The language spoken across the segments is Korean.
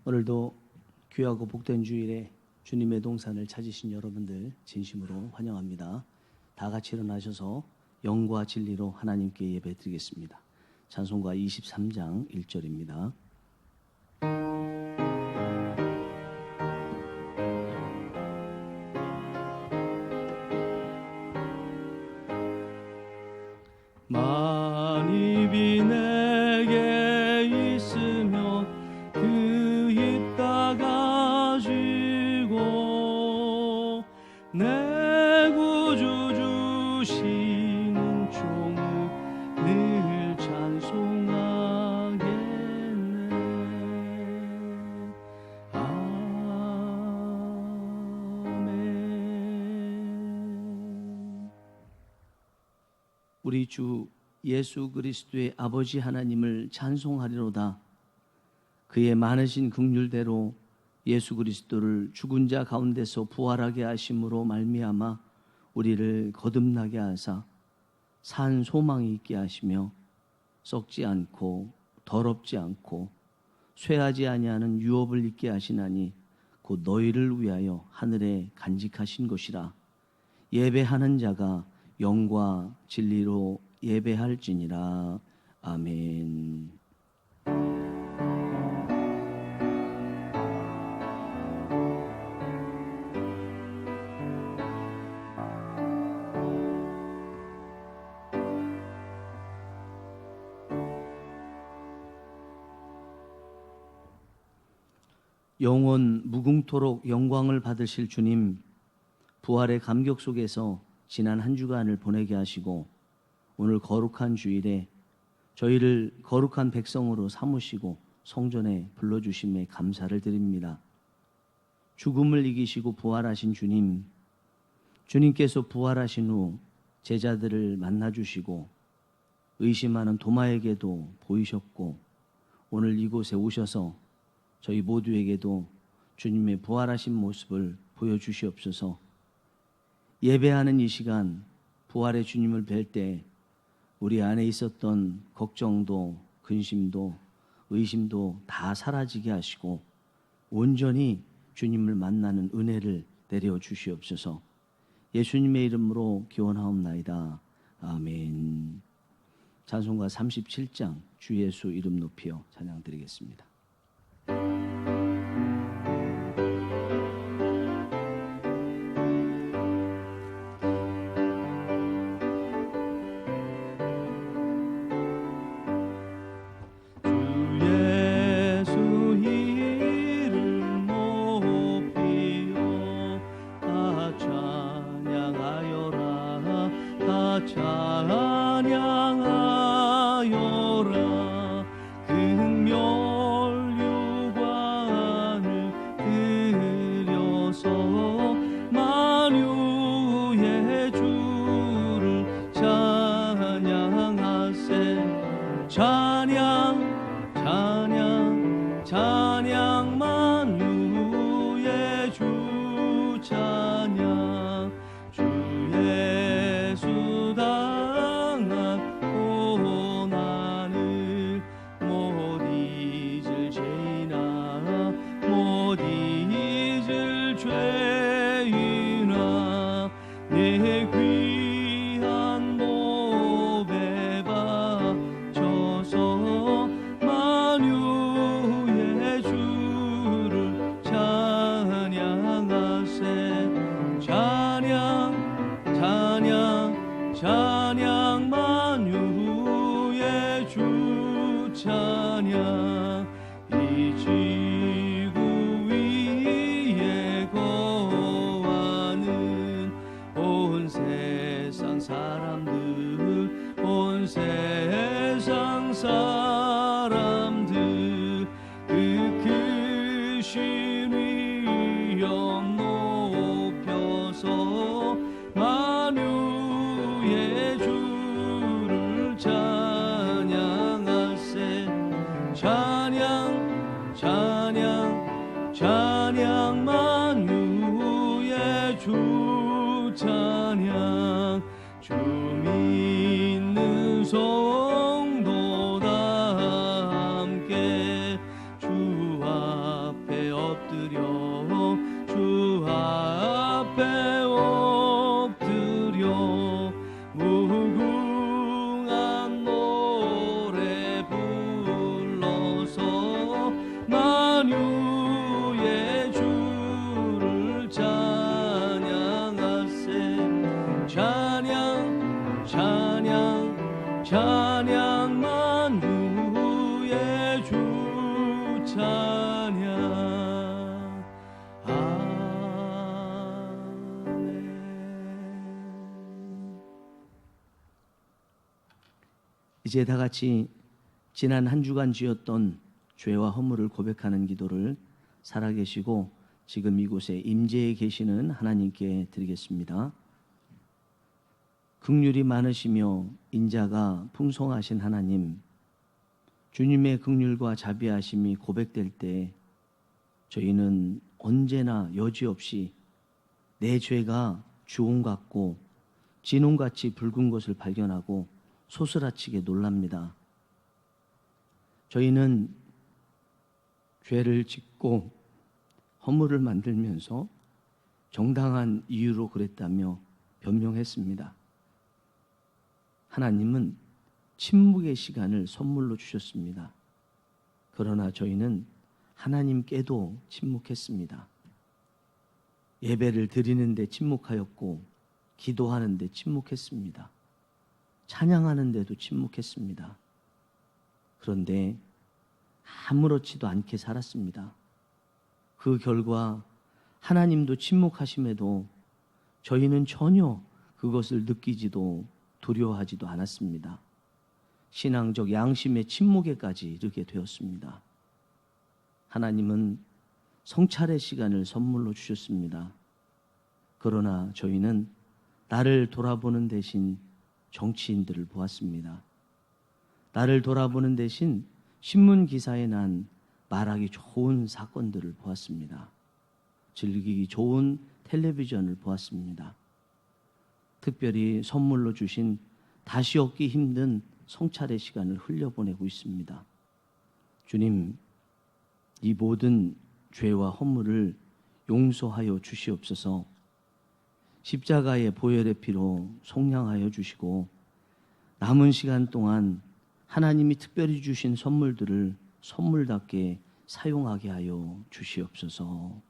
오늘도 귀하고 복된 주일에 주님의 동산을 찾으신 여러분들 진심으로 환영합니다. 다 같이 일어나셔서 영과 진리로 하나님께 예배드리겠습니다. 찬송가 23장 1절입니다. 만입이 내게 있으면 그 있다 가지고 내 구주 주시는 종을 늘 찬송하겠네. 아멘. 우리 주 예수 그리스도의 아버지 하나님을 찬송하리로다. 그의 많으신 긍휼대로 예수 그리스도를 죽은 자 가운데서 부활하게 하심으로 말미암아 우리를 거듭나게 하사 산 소망이 있게 하시며 썩지 않고 더럽지 않고 쇠하지 아니하는 유업을 있게 하시나니 곧 너희를 위하여 하늘에 간직하신 것이라. 예배하는 자가 영과 진리로 예배할지니라. 아멘. 영원 무궁토록 영광을 받으실 주님, 부활의 감격 속에서 지난 한 주간을 보내게 하시고 오늘 거룩한 주일에 저희를 거룩한 백성으로 삼으시고 성전에 불러주심에 감사를 드립니다. 죽음을 이기시고 부활하신 주님, 주님께서 부활하신 후 제자들을 만나주시고 의심하는 도마에게도 보이셨고 오늘 이곳에 오셔서 저희 모두에게도 주님의 부활하신 모습을 보여주시옵소서. 예배하는 이 시간 부활의 주님을 뵐 때 우리 안에 있었던 걱정도 근심도 의심도 다 사라지게 하시고 온전히 주님을 만나는 은혜를 내려 주시옵소서. 예수님의 이름으로 기원하옵나이다. 아멘. 찬송가 37장 주 예수 이름 높이어 찬양 드리겠습니다. 찬양하여라. 금멸류관을 들여서 만유의 주를 찬양하세. 찬양 찬양 찬양 만유의 주 찬양. 주 예수 당한 고난을 못 잊을 죄이나 못 잊을 죄이나 내 귀한 몸에 바쳐서 만유의 주를 찬양하세. 찬양 찬양 찬양 만유의 주 찬양. 이 지구 위에 거하는 온 세상 사람들 온 세상 사람들 그 크신 위엄 높여서 만유의 주를 찬양하세. 찬양 찬양 찬양 만유의 주 찬양. 주 믿는 성도 다 함께 주 앞 찬양 만주의 주 찬양. 아멘. 이제 다 같이 지난 한 주간 지었던 죄와 허물을 고백하는 기도를 살아계시고 지금 이곳에 임재해 계시는 하나님께 드리겠습니다. 긍휼이 많으시며 인자가 풍성하신 하나님, 주님의 긍휼과 자비하심이 고백될 때 저희는 언제나 여지없이 내 죄가 주홍 같고 진홍같이 붉은 것을 발견하고 소스라치게 놀랍니다. 저희는 죄를 짓고 허물을 만들면서 정당한 이유로 그랬다며 변명했습니다. 하나님은 침묵의 시간을 선물로 주셨습니다. 그러나 저희는 하나님께도 침묵했습니다. 예배를 드리는데 침묵하였고 기도하는데 침묵했습니다. 찬양하는데도 침묵했습니다. 그런데 아무렇지도 않게 살았습니다. 그 결과 하나님도 침묵하심에도 저희는 전혀 그것을 느끼지도 두려워하지도 않았습니다. 신앙적 양심의 침묵에까지 이르게 되었습니다. 하나님은 성찰의 시간을 선물로 주셨습니다. 그러나 저희는 나를 돌아보는 대신 정치인들을 보았습니다. 나를 돌아보는 대신 신문 기사에 난 말하기 좋은 사건들을 보았습니다. 즐기기 좋은 텔레비전을 보았습니다. 특별히 선물로 주신 다시 얻기 힘든 성찰의 시간을 흘려보내고 있습니다. 주님, 이 모든 죄와 허물을 용서하여 주시옵소서. 십자가의 보혈의 피로 속량하여 주시고 남은 시간 동안 하나님이 특별히 주신 선물들을 선물답게 사용하게 하여 주시옵소서.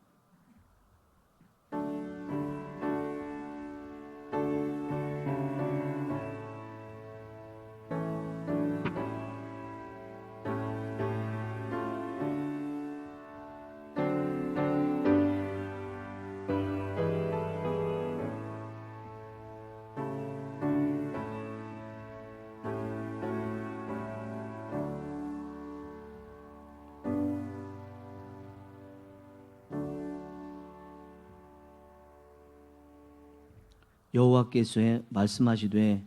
여호와께서 말씀하시되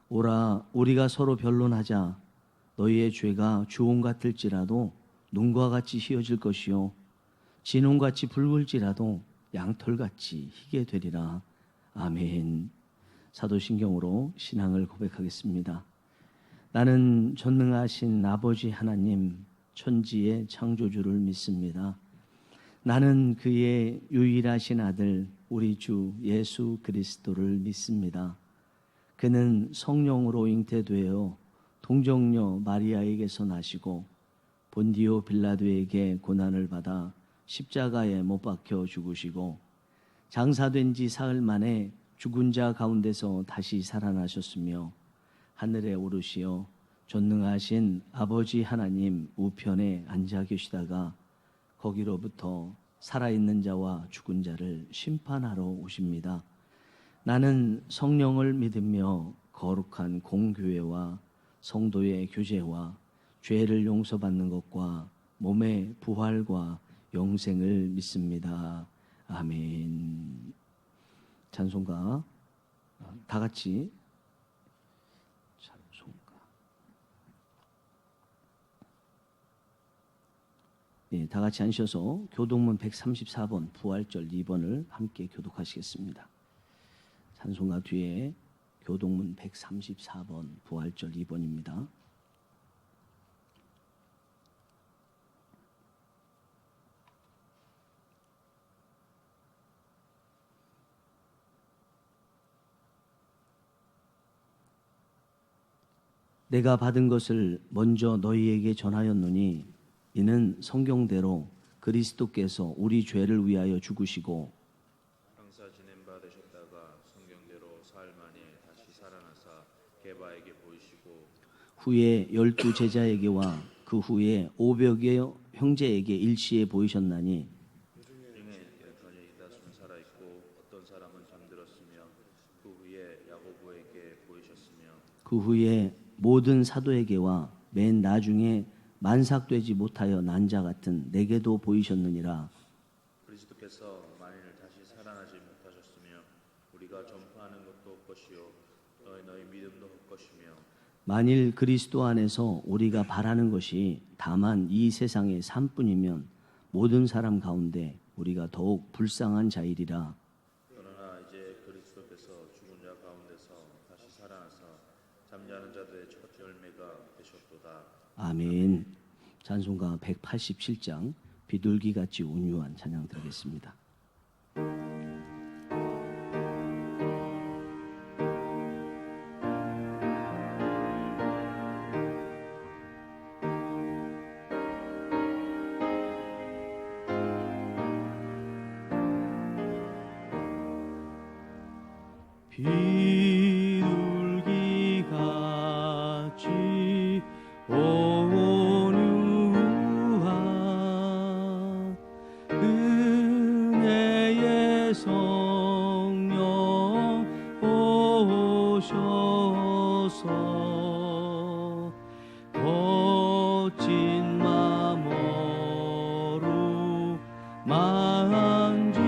오라 우리가 서로 변론하자. 너희의 죄가 주홍 같을지라도 눈과 같이 희어질 것이요 진홍같이 붉을지라도 양털같이 희게 되리라. 아멘. 사도신경으로 신앙을 고백하겠습니다. 나는 전능하신 아버지 하나님 천지의 창조주를 믿습니다. 나는 그의 유일하신 아들 우리 주 예수 그리스도를 믿습니다. 그는 성령으로 잉태되어 동정녀 마리아에게서 나시고 본디오 빌라도에게 고난을 받아 십자가에 못 박혀 죽으시고 장사된 지 사흘 만에 죽은 자 가운데서 다시 살아나셨으며 하늘에 오르시어 전능하신 아버지 하나님 우편에 앉아 계시다가 거기로부터 살아있는 자와 죽은 자를 심판하러 오십니다. 나는 성령을 믿으며 거룩한 공교회와 성도의 교제와 죄를 용서받는 것과 몸의 부활과 영생을 믿습니다. 아멘. 찬송가 다 같이 다 같이 앉으셔서 교독문 134번 부활절 2번을 함께 교독하시겠습니다. 찬송가 뒤에 교독문 134번 부활절 2번입니다. 내가 받은 것을 먼저 너희에게 전하였노니 이는 성경대로 그리스도께서 우리 죄를 위하여 죽으시고 항사 지냄바 되셨다가 성경대로 사흘 만에 다시 살아나사 게바에게 보이시고 후에 12 제자에게와 그 후에 500여 형제에게 일시에 보이셨나니 중에 여전히 다수는 살아 있고 어떤 사람은 잠들었으며 그 후에 야고보에게 보이셨으며 그 후에 모든 사도에게와 맨 나중에 만삭되지 못하여 난 자 같은 내게도 보이셨느니라. 그리스도께서 만일 다시 살아나지 못하셨으며 우리가 전파하는 것도 헛것이요 너희 믿음도 헛것이며 만일 그리스도 안에서 우리가 바라는 것이 다만 이 세상의 삶뿐이면 모든 사람 가운데 우리가 더욱 불쌍한 자이리라. 그러나 이제 그리스도께서 죽은 자 가운데서 다시 살아나서 잠자는 자들의 첫 열매가 되셨도다. 아멘. 찬송가 187장 비둘기같이 온유한 찬양 드리겠습니다. 비둘기같이 온유한 은혜의 성령 오셔서 거친 마음으로 만지사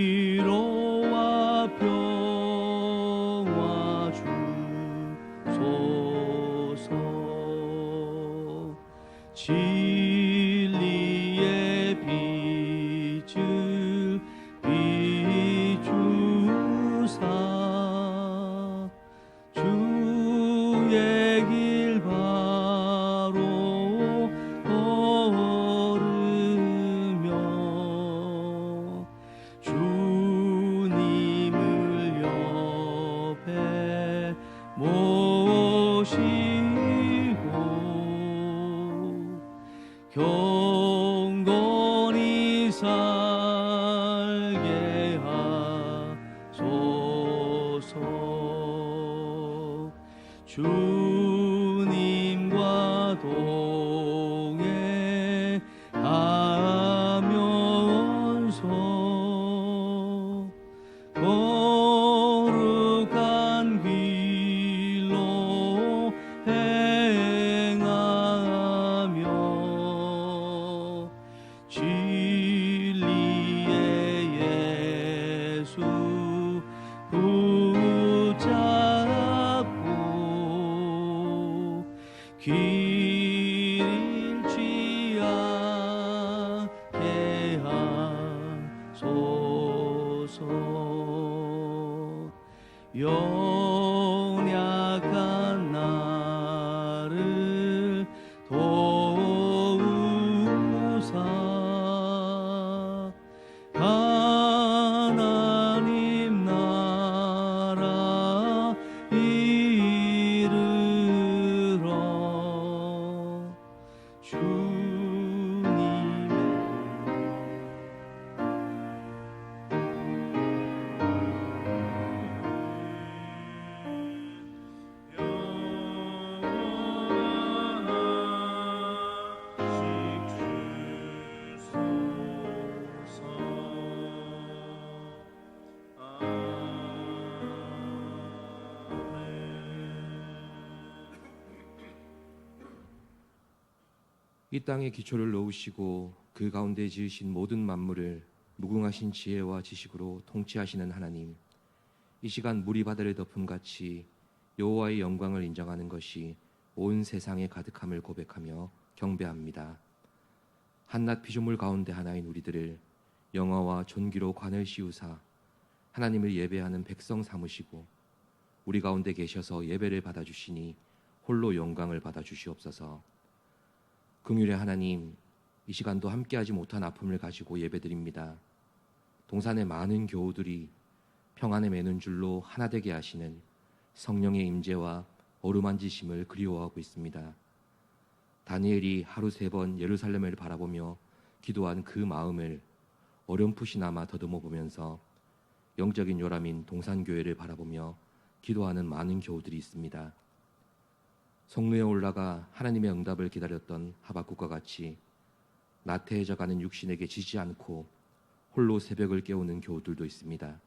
위로와 평화 주소서. 진리의 빛을 비추사 주의 길 바로 걸으며 주님을 옆에 모시고 경건히 살게 하소서. 주님과 동행하면서 거룩한 길로 행하며 진리의 예수 붙잡고 길 잃지 않게 하소서. 연약한 나를 도우사 하나님 나라 이르러 주님의 이 땅에 기초를 놓으시고 그 가운데 지으신 모든 만물을 무궁하신 지혜와 지식으로 통치하시는 하나님, 이 시간 물이 바다를 덮음같이 여호와의 영광을 인정하는 것이 온 세상에 가득함을 고백하며 경배합니다. 한낱 피조물 가운데 하나인 우리들을 영화와 존귀로 관을 씌우사 하나님을 예배하는 백성 삼으시고 우리 가운데 계셔서 예배를 받아주시니 홀로 영광을 받아주시옵소서. 긍휼의 하나님, 이 시간도 함께하지 못한 아픔을 가지고 예배드립니다. 동산의 많은 교우들이 평안에 매는 줄로 하나 되게 하시는 성령의 임재와 어루만지심을 그리워하고 있습니다. 다니엘이 하루 3번 예루살렘을 바라보며 기도한 그 마음을 어렴풋이나마 더듬어 보면서 영적인 요람인 동산교회를 바라보며 기도하는 많은 교우들이 있습니다. 성루에 올라가 하나님의 응답을 기다렸던 하박국과 같이 나태해져가는 육신에게 지지 않고 홀로 새벽을 깨우는 교우들도 있습니다.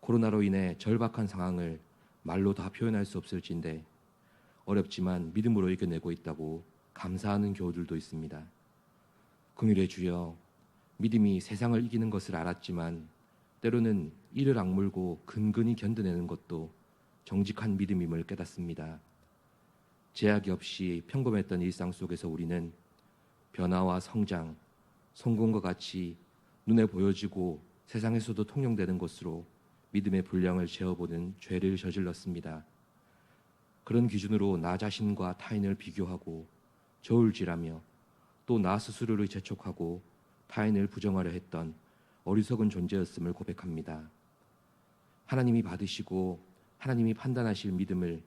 코로나로 인해 절박한 상황을 말로 다 표현할 수 없을진데 어렵지만 믿음으로 이겨내고 있다고 감사하는 교우들도 있습니다. 긍휼의 주여, 믿음이 세상을 이기는 것을 알았지만 때로는 이를 악물고 근근히 견뎌내는 것도 정직한 믿음임을 깨닫습니다. 제약이 없이 평범했던 일상 속에서 우리는 변화와 성장, 성공과 같이 눈에 보여지고 세상에서도 통용되는 것으로 믿음의 분량을 재어보는 죄를 저질렀습니다. 그런 기준으로 나 자신과 타인을 비교하고 저울질하며 또 나 스스로를 재촉하고 타인을 부정하려 했던 어리석은 존재였음을 고백합니다. 하나님이 받으시고 하나님이 판단하실 믿음을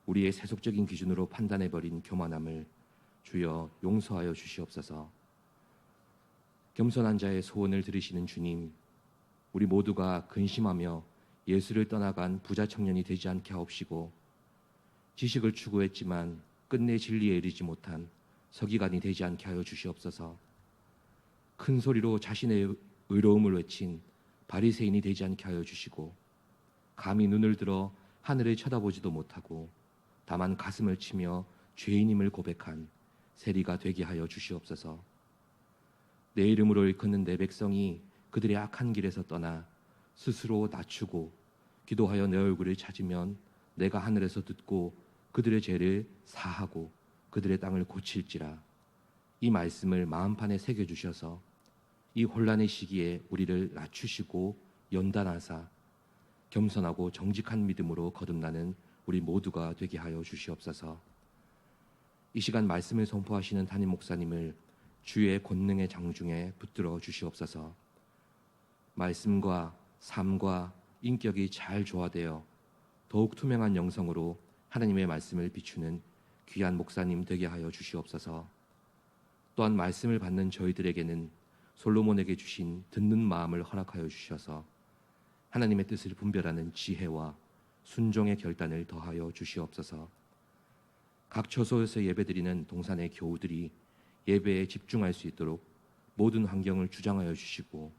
우리의 세속적인 기준으로 판단해버린 교만함을 주여 용서하여 주시옵소서. 겸손한 자의 소원을 들으시는 주님, 우리 모두가 근심하며 예수를 떠나간 부자 청년이 되지 않게 하옵시고 지식을 추구했지만 끝내 진리에 이르지 못한 서기관이 되지 않게 하여 주시옵소서. 큰 소리로 자신의 의로움을 외친 바리새인이 되지 않게 하여 주시고 감히 눈을 들어 하늘을 쳐다보지도 못하고 다만 가슴을 치며 죄인임을 고백한 세리가 되게 하여 주시옵소서. 내 이름으로 일컫는 내 백성이 그들의 악한 길에서 떠나 스스로 낮추고 기도하여 내 얼굴을 찾으면 내가 하늘에서 듣고 그들의 죄를 사하고 그들의 땅을 고칠지라. 이 말씀을 마음판에 새겨주셔서 이 혼란의 시기에 우리를 낮추시고 연단하사 겸손하고 정직한 믿음으로 거듭나는 우리 모두가 되게 하여 주시옵소서. 이 시간 말씀을 선포하시는 담임 목사님을 주의 권능의 장중에 붙들어 주시옵소서. 말씀과 삶과 인격이 잘 조화되어 더욱 투명한 영성으로 하나님의 말씀을 비추는 귀한 목사님 되게 하여 주시옵소서. 또한 말씀을 받는 저희들에게는 솔로몬에게 주신 듣는 마음을 허락하여 주셔서 하나님의 뜻을 분별하는 지혜와 순종의 결단을 더하여 주시옵소서. 각 처소에서 예배드리는 동산의 교우들이 예배에 집중할 수 있도록 모든 환경을 주장하여 주시고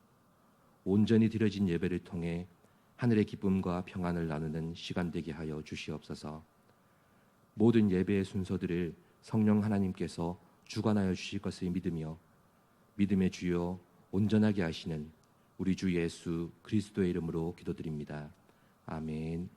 온전히 드려진 예배를 통해 하늘의 기쁨과 평안을 나누는 시간 되게 하여 주시옵소서. 모든 예배의 순서들을 성령 하나님께서 주관하여 주실 것을 믿으며 믿음의 주여 온전하게 하시는 우리 주 예수 그리스도의 이름으로 기도드립니다. 아멘.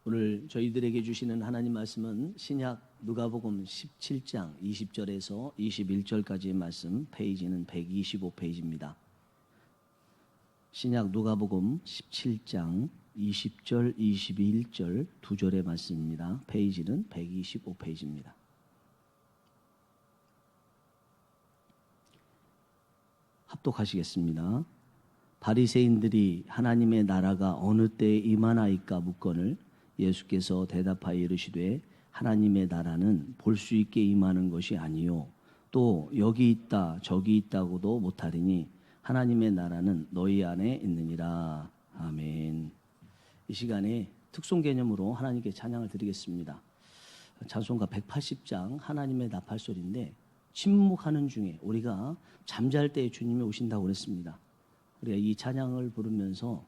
오늘 저희들에게 주시는 하나님 말씀은 신약 누가복음 17장 20절에서 21절까지의 말씀, 페이지는 125페이지입니다. 신약 누가복음 17장 20절, 21절 두 절의 말씀입니다. 페이지는 125페이지입니다. 합독하시겠습니다. 바리새인들이 하나님의 나라가 어느 때에 임하나이까 묻거늘 예수께서 대답하여 이르시되 하나님의 나라는 볼 수 있게 임하는 것이 아니요 또 여기 있다 저기 있다고도 못하리니 하나님의 나라는 너희 안에 있느니라. 아멘. 이 시간에 특송 개념으로 하나님께 찬양을 드리겠습니다. 찬송가 180장 하나님의 나팔소리인데 침묵하는 중에 우리가 잠잘 때 주님이 오신다고 그랬습니다. 우리가 이 찬양을 부르면서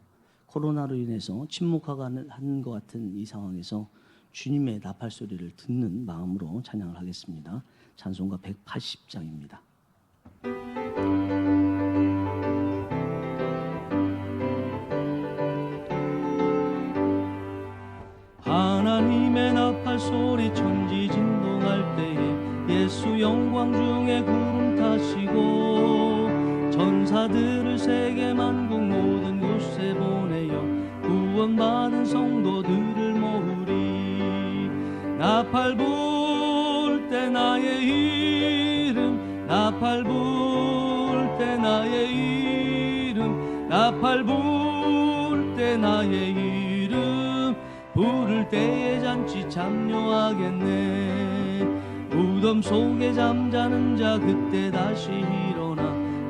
코로나로 인해서 침묵한 것 같은 이 상황에서 주님의 나팔소리를 듣는 마음으로 찬양을 하겠습니다. 찬송가 180장입니다. 하나님의 나팔소리 천지 진동할 때에 예수 영광 중에 구름 타시고 전사들을 세계 만국 모든 곳에 보내어 구원받은 성도들을 모으리. 나팔 불 때 나의 이름 나팔 불 때 나의 이름 나팔 불 때 나의 이름 부를 때에 잔치 참여하겠네. 무덤 속에 잠자는 자 그때 다시 일어나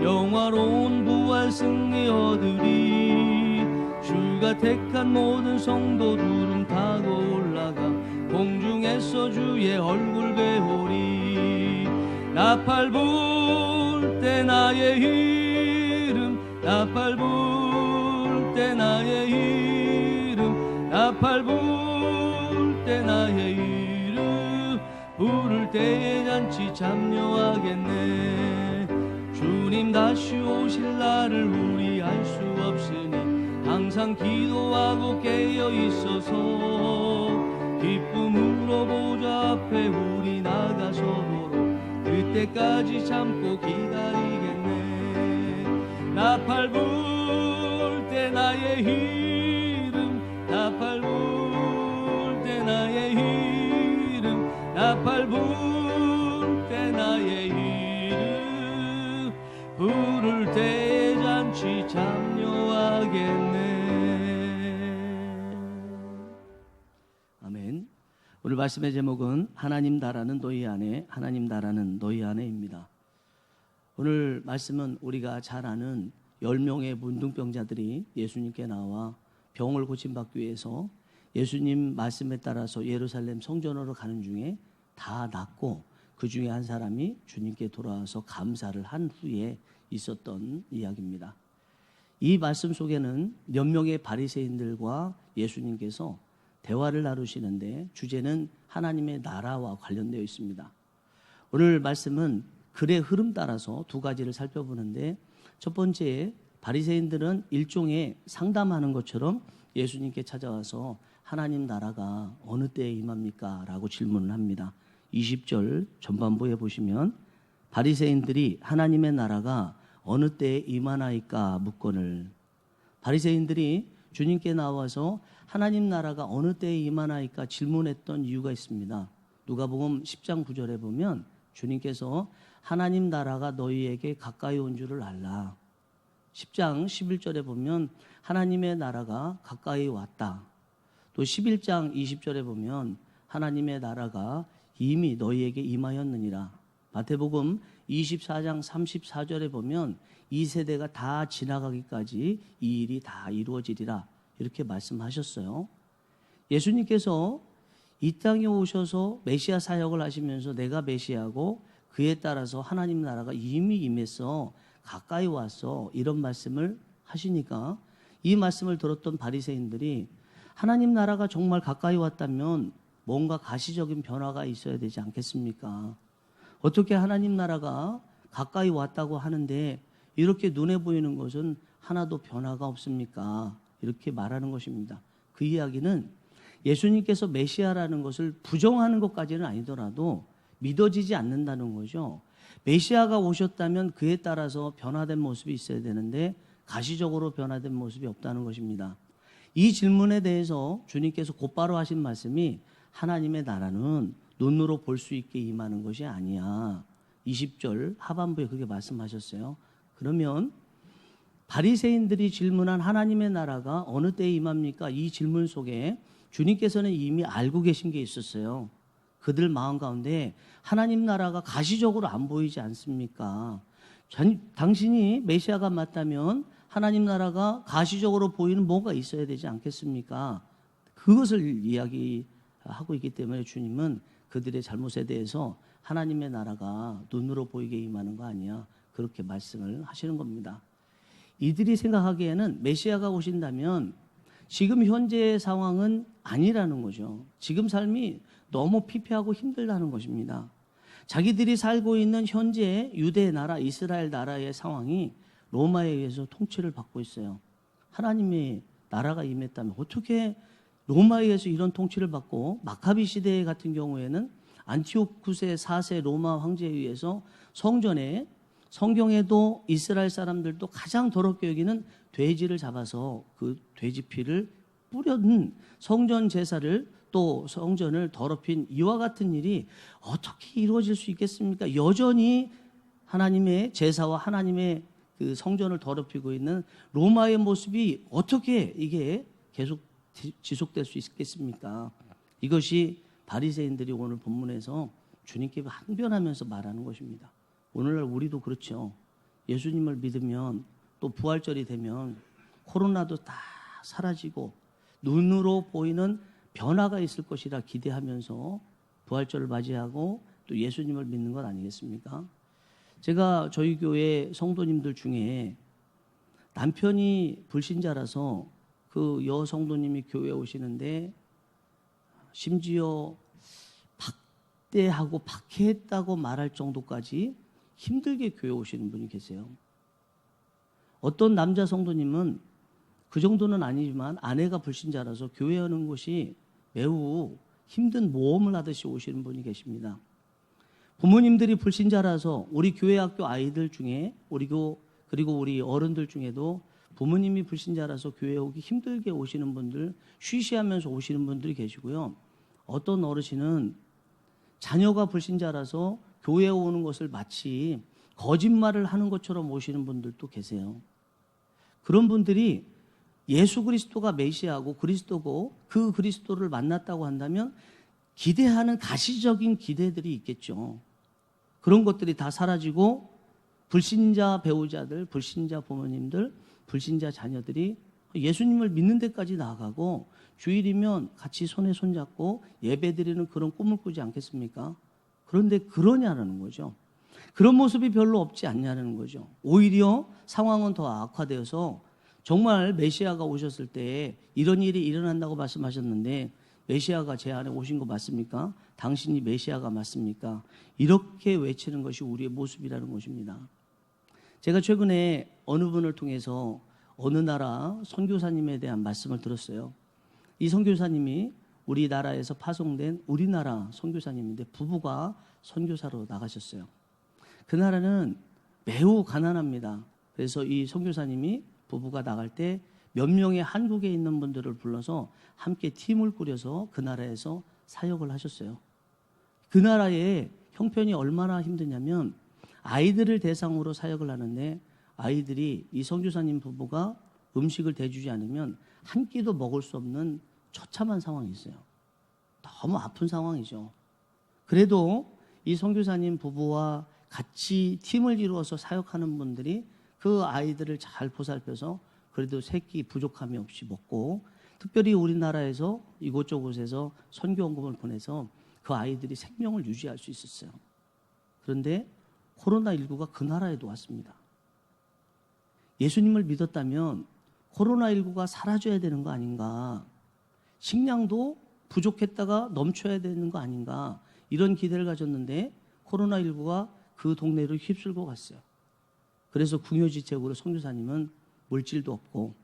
영화로운 부활 승리 얻으리. 주가 택한 모든 성도들은 타고 올라가 공중에서 주의 얼굴 배우리. 나팔 불 때 나의 이름, 나팔 불 때 나의 이름, 나팔 불 때 나의 이름, 부를 때에 잔치 참여하겠네. 주님 다시 오실 날을 우리 알 수 없으니 항상 기도하고 깨어 있어서 기쁨으로 보좌 앞에 우리 나가서도록 그때까지 참고 기다리겠네. 나팔 불 때 나의 이름, 나팔 불 때 나의 이름, 나팔 불 때 나의 이름, 부를 때 잔치 참여하겠네. 아멘. 오늘 말씀의 제목은 하나님 나라는 너희 안에, 하나님 나라는 너희 안에입니다. 오늘 말씀은 우리가 잘 아는 10명의 문둥병자들이 예수님께 나와 병을 고침받기 위해서 예수님 말씀에 따라서 예루살렘 성전으로 가는 중에 다 낫고 그 중에 한 사람이 주님께 돌아와서 감사를 한 후에 있었던 이야기입니다. 이 말씀 속에는 몇 명의 바리새인들과 예수님께서 대화를 나누시는데 주제는 하나님의 나라와 관련되어 있습니다. 오늘 말씀은 글의 흐름 따라서 두 가지를 살펴보는데, 첫 번째, 바리새인들은 일종의 상담하는 것처럼 예수님께 찾아와서 하나님 나라가 어느 때에 임합니까? 라고 질문을 합니다. 20절 전반부에 보시면 바리새인들이 하나님의 나라가 어느 때에 임하나이까 묻거늘. 바리새인들이 주님께 나와서 하나님 나라가 어느 때에 임하나이까 질문했던 이유가 있습니다. 누가복음 10장 9절에 보면 주님께서 하나님 나라가 너희에게 가까이 온 줄을 알라. 10장 11절에 보면 하나님의 나라가 가까이 왔다. 또 11장 20절에 보면 하나님의 나라가 이미 너희에게 임하였느니라. 마태복음 24장 34절에 보면 이 세대가 다 지나가기까지 이 일이 다 이루어지리라, 이렇게 말씀하셨어요. 예수님께서 이 땅에 오셔서 메시아 사역을 하시면서 내가 메시아고 그에 따라서 하나님 나라가 이미 임해서 가까이 왔어, 이런 말씀을 하시니까 이 말씀을 들었던 바리새인들이 하나님 나라가 정말 가까이 왔다면 뭔가 가시적인 변화가 있어야 되지 않겠습니까? 어떻게 하나님 나라가 가까이 왔다고 하는데 이렇게 눈에 보이는 것은 하나도 변화가 없습니까? 이렇게 말하는 것입니다. 그 이야기는 예수님께서 메시아라는 것을 부정하는 것까지는 아니더라도 믿어지지 않는다는 거죠. 메시아가 오셨다면 그에 따라서 변화된 모습이 있어야 되는데 가시적으로 변화된 모습이 없다는 것입니다. 이 질문에 대해서 주님께서 곧바로 하신 말씀이 하나님의 나라는 눈으로 볼 수 있게 임하는 것이 아니야. 20절 하반부에 그렇게 말씀하셨어요. 그러면 바리새인들이 질문한 하나님의 나라가 어느 때에 임합니까? 이 질문 속에 주님께서는 이미 알고 계신 게 있었어요. 그들 마음 가운데 하나님 나라가 가시적으로 안 보이지 않습니까? 당신이 메시아가 맞다면 하나님 나라가 가시적으로 보이는 뭐가 있어야 되지 않겠습니까? 그것을 이야기하고 있기 때문에 주님은 그들의 잘못에 대해서 하나님의 나라가 눈으로 보이게 임하는 거 아니야, 그렇게 말씀을 하시는 겁니다. 이들이 생각하기에는 메시아가 오신다면 지금 현재의 상황은 아니라는 거죠. 지금 삶이 너무 피폐하고 힘들다는 것입니다. 자기들이 살고 있는 현재 유대 나라, 이스라엘 나라의 상황이 로마에 의해서 통치를 받고 있어요. 하나님의 나라가 임했다면 어떻게 로마에 의해서 이런 통치를 받고, 마카비 시대 같은 경우에는 안티오쿠스 4세 로마 황제에 의해서 성경에도 이스라엘 사람들도 가장 더럽게 여기는 돼지를 잡아서 그 돼지 피를 뿌려는 성전 제사를, 또 성전을 더럽힌 이와 같은 일이 어떻게 이루어질 수 있겠습니까? 여전히 하나님의 제사와 하나님의 그 성전을 더럽히고 있는 로마의 모습이 어떻게 이게 계속 지속될 수 있겠습니까? 이것이 바리새인들이 오늘 본문에서 주님께 항변하면서 말하는 것입니다. 오늘날 우리도 그렇죠. 예수님을 믿으면 또 부활절이 되면 코로나도 다 사라지고 눈으로 보이는 변화가 있을 것이라 기대하면서 부활절을 맞이하고 또 예수님을 믿는 것 아니겠습니까? 제가 저희 교회 성도님들 중에 남편이 불신자라서 그 여성도님이 교회에 오시는데 심지어 박대하고 박해했다고 말할 정도까지 힘들게 교회 오시는 분이 계세요. 어떤 남자 성도님은 그 정도는 아니지만 아내가 불신자라서 교회 오는 곳이 매우 힘든 모험을 하듯이 오시는 분이 계십니다. 부모님들이 불신자라서 우리 교회 학교 아이들 중에 그리고 우리 어른들 중에도 부모님이 불신자라서 교회 오기 힘들게 오시는 분들, 쉬쉬하면서 오시는 분들이 계시고요. 어떤 어르신은 자녀가 불신자라서 교회에 오는 것을 마치 거짓말을 하는 것처럼 오시는 분들도 계세요. 그런 분들이 예수 그리스도가 메시아고 그리스도고 그 그리스도를 만났다고 한다면 기대하는 가시적인 기대들이 있겠죠. 그런 것들이 다 사라지고 불신자 배우자들, 불신자 부모님들, 불신자 자녀들이 예수님을 믿는 데까지 나아가고 주일이면 같이 손에 손잡고 예배드리는 그런 꿈을 꾸지 않겠습니까? 그런데 그러냐는 거죠. 그런 모습이 별로 없지 않냐는 거죠. 오히려 상황은 더 악화되어서 정말 메시아가 오셨을 때 이런 일이 일어난다고 말씀하셨는데 메시아가 제 안에 오신 거 맞습니까? 당신이 메시아가 맞습니까? 이렇게 외치는 것이 우리의 모습이라는 것입니다. 제가 최근에 어느 분을 통해서 어느 나라 선교사님에 대한 말씀을 들었어요. 이 선교사님이 우리나라에서 파송된 우리나라 선교사님인데 부부가 선교사로 나가셨어요. 그 나라는 매우 가난합니다. 그래서 이 선교사님이 부부가 나갈 때 몇 명의 한국에 있는 분들을 불러서 함께 팀을 꾸려서 그 나라에서 사역을 하셨어요. 그 나라의 형편이 얼마나 힘드냐면 아이들을 대상으로 사역을 하는데 아이들이 이 선교사님 부부가 음식을 대주지 않으면 한 끼도 먹을 수 없는 처참한 상황이 있어요. 너무 아픈 상황이죠. 그래도 이 선교사님 부부와 같이 팀을 이루어서 사역하는 분들이 그 아이들을 잘 보살펴서 그래도 세 끼 부족함이 없이 먹고 특별히 우리나라에서 이곳저곳에서 선교원금을 보내서 그 아이들이 생명을 유지할 수 있었어요. 그런데 코로나19가 그 나라에도 왔습니다. 예수님을 믿었다면 코로나19가 사라져야 되는 거 아닌가? 식량도 부족했다가 넘쳐야 되는 거 아닌가? 이런 기대를 가졌는데 코로나19가 그 동네를 휩쓸고 갔어요. 그래서 궁여지책으로 선교사님은 물질도 없고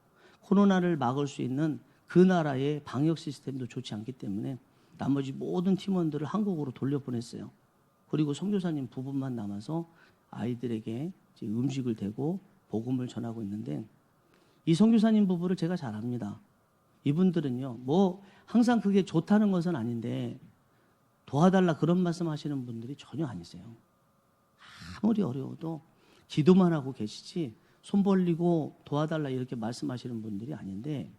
코로나를 막을 수 있는 그 나라의 방역 시스템도 좋지 않기 때문에 나머지 모든 팀원들을 한국으로 돌려보냈어요. 그리고 선교사님 부부만 남아서 아이들에게 이제 음식을 대고 복음을 전하고 있는데 이 선교사님 부부를 제가 잘 압니다. 이분들은요, 뭐 항상 그게 좋다는 것은 아닌데 도와달라 그런 말씀하시는 분들이 전혀 아니세요. 아무리 어려워도 기도만 하고 계시지 손 벌리고 도와달라 이렇게 말씀하시는 분들이 아닌데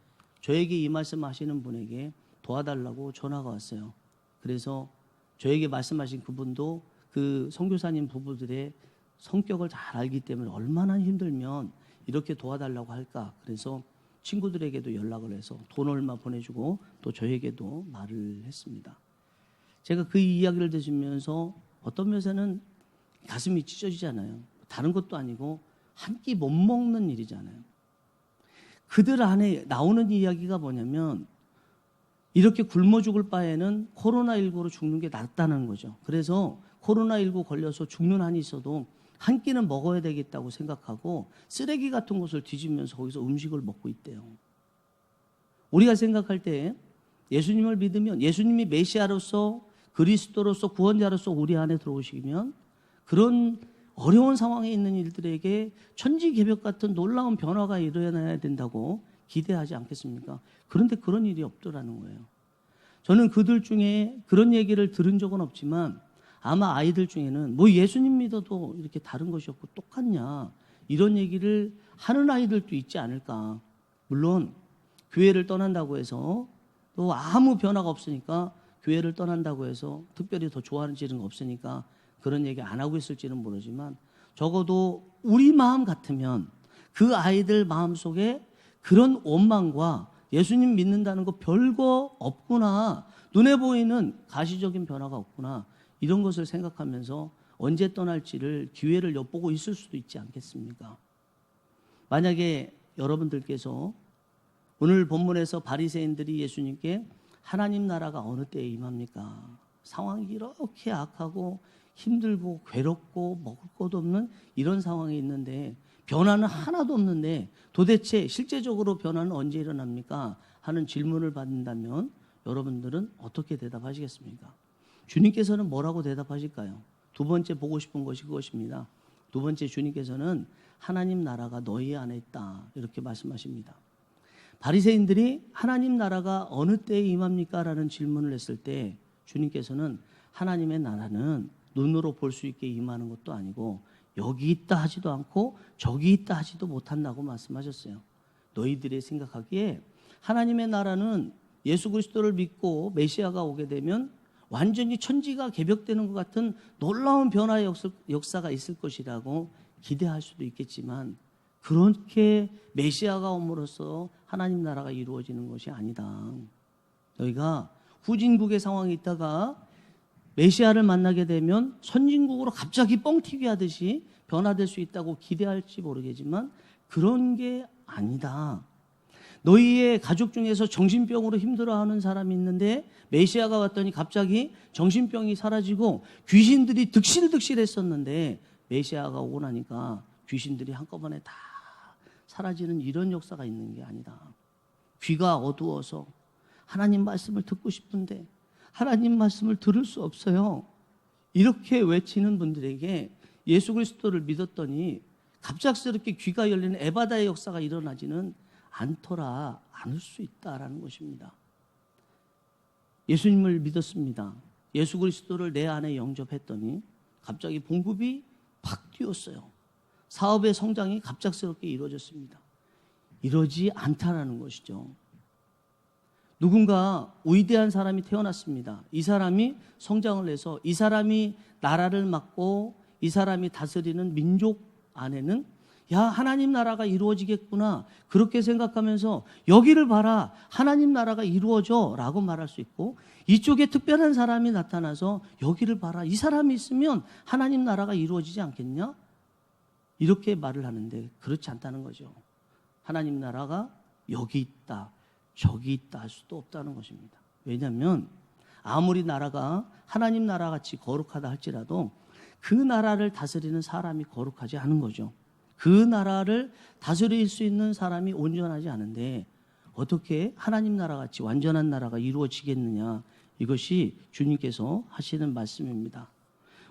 저에게 이 말씀하시는 분에게 도와달라고 전화가 왔어요. 그래서 저에게 말씀하신 그분도 그 선교사님 부부들의 성격을 잘 알기 때문에 얼마나 힘들면 이렇게 도와달라고 할까. 그래서 친구들에게도 연락을 해서 돈 얼마 보내주고 또 저에게도 말을 했습니다. 제가 그 이야기를 들으면서 어떤 면에서는 가슴이 찢어지잖아요. 다른 것도 아니고 한 끼 못 먹는 일이잖아요. 그들 안에 나오는 이야기가 뭐냐면 이렇게 굶어 죽을 바에는 코로나19로 죽는 게 낫다는 거죠. 그래서 코로나19 걸려서 죽는 한이 있어도 한 끼는 먹어야 되겠다고 생각하고 쓰레기 같은 곳을 뒤지면서 거기서 음식을 먹고 있대요. 우리가 생각할 때 예수님을 믿으면 예수님이 메시아로서 그리스도로서 구원자로서 우리 안에 들어오시면 그런 어려운 상황에 있는 일들에게 천지개벽 같은 놀라운 변화가 일어나야 된다고 기대하지 않겠습니까? 그런데 그런 일이 없더라는 거예요. 저는 그들 중에 그런 얘기를 들은 적은 없지만 아마 아이들 중에는 뭐 예수님 믿어도 이렇게 다른 것이 없고 똑같냐 이런 얘기를 하는 아이들도 있지 않을까. 물론 교회를 떠난다고 해서 또 아무 변화가 없으니까 교회를 떠난다고 해서 특별히 더 좋아지는 거 없으니까 그런 얘기 안 하고 있을지는 모르지만 적어도 우리 마음 같으면 그 아이들 마음속에 그런 원망과 예수님 믿는다는 거 별거 없구나, 눈에 보이는 가시적인 변화가 없구나, 이런 것을 생각하면서 언제 떠날지를 기회를 엿보고 있을 수도 있지 않겠습니까? 만약에 여러분들께서 오늘 본문에서 바리새인들이 예수님께 하나님 나라가 어느 때에 임합니까? 상황이 이렇게 악하고 힘들고 괴롭고 먹을 것도 없는 이런 상황이 있는데 변화는 하나도 없는데 도대체 실제적으로 변화는 언제 일어납니까? 하는 질문을 받는다면 여러분들은 어떻게 대답하시겠습니까? 주님께서는 뭐라고 대답하실까요? 두 번째 보고 싶은 것이 그것입니다. 두 번째, 주님께서는 하나님 나라가 너희 안에 있다, 이렇게 말씀하십니다. 바리새인들이 하나님 나라가 어느 때에 임합니까? 라는 질문을 했을 때 주님께서는 하나님의 나라는 눈으로 볼 수 있게 임하는 것도 아니고 여기 있다 하지도 않고 저기 있다 하지도 못한다고 말씀하셨어요. 너희들이 생각하기에 하나님의 나라는 예수 그리스도를 믿고 메시아가 오게 되면 완전히 천지가 개벽되는 것 같은 놀라운 변화의 역사가 있을 것이라고 기대할 수도 있겠지만 그렇게 메시아가 옴으로써 하나님 나라가 이루어지는 것이 아니다. 너희가 후진국의 상황에 있다가 메시아를 만나게 되면 선진국으로 갑자기 뻥튀기 하듯이 변화될 수 있다고 기대할지 모르겠지만 그런 게 아니다. 너희의 가족 중에서 정신병으로 힘들어하는 사람이 있는데 메시아가 왔더니 갑자기 정신병이 사라지고 귀신들이 득실득실했었는데 메시아가 오고 나니까 귀신들이 한꺼번에 다 사라지는 이런 역사가 있는 게 아니다. 귀가 어두워서 하나님 말씀을 듣고 싶은데 하나님 말씀을 들을 수 없어요. 이렇게 외치는 분들에게 예수 그리스도를 믿었더니 갑작스럽게 귀가 열리는 에바다의 역사가 일어나지는 않더라, 않을 수 있다라는 것입니다. 예수님을 믿었습니다. 예수 그리스도를 내 안에 영접했더니 갑자기 봉급이 팍 뛰었어요. 사업의 성장이 갑작스럽게 이루어졌습니다. 이러지 않다라는 것이죠. 누군가 위대한 사람이 태어났습니다. 이 사람이 성장을 해서 이 사람이 나라를 맡고 이 사람이 다스리는 민족 안에는 야, 하나님 나라가 이루어지겠구나, 그렇게 생각하면서 여기를 봐라, 하나님 나라가 이루어져 라고 말할 수 있고, 이쪽에 특별한 사람이 나타나서 여기를 봐라, 이 사람이 있으면 하나님 나라가 이루어지지 않겠냐, 이렇게 말을 하는데 그렇지 않다는 거죠. 하나님 나라가 여기 있다 저기 있다 할 수도 없다는 것입니다. 왜냐하면 아무리 나라가 하나님 나라같이 거룩하다 할지라도 그 나라를 다스리는 사람이 거룩하지 않은 거죠. 그 나라를 다스릴 수 있는 사람이 온전하지 않은데 어떻게 하나님 나라같이 완전한 나라가 이루어지겠느냐, 이것이 주님께서 하시는 말씀입니다.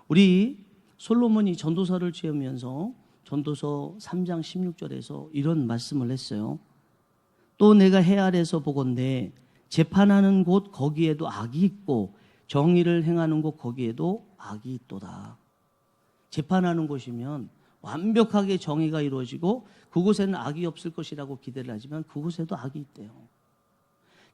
우리 솔로몬이 전도서를 지으면서 전도서 3장 16절에서 이런 말씀을 했어요. 또 내가 해 아래서 보건대 재판하는 곳 거기에도 악이 있고 정의를 행하는 곳 거기에도 악이 있도다. 재판하는 곳이면 완벽하게 정의가 이루어지고 그곳에는 악이 없을 것이라고 기대를 하지만 그곳에도 악이 있대요.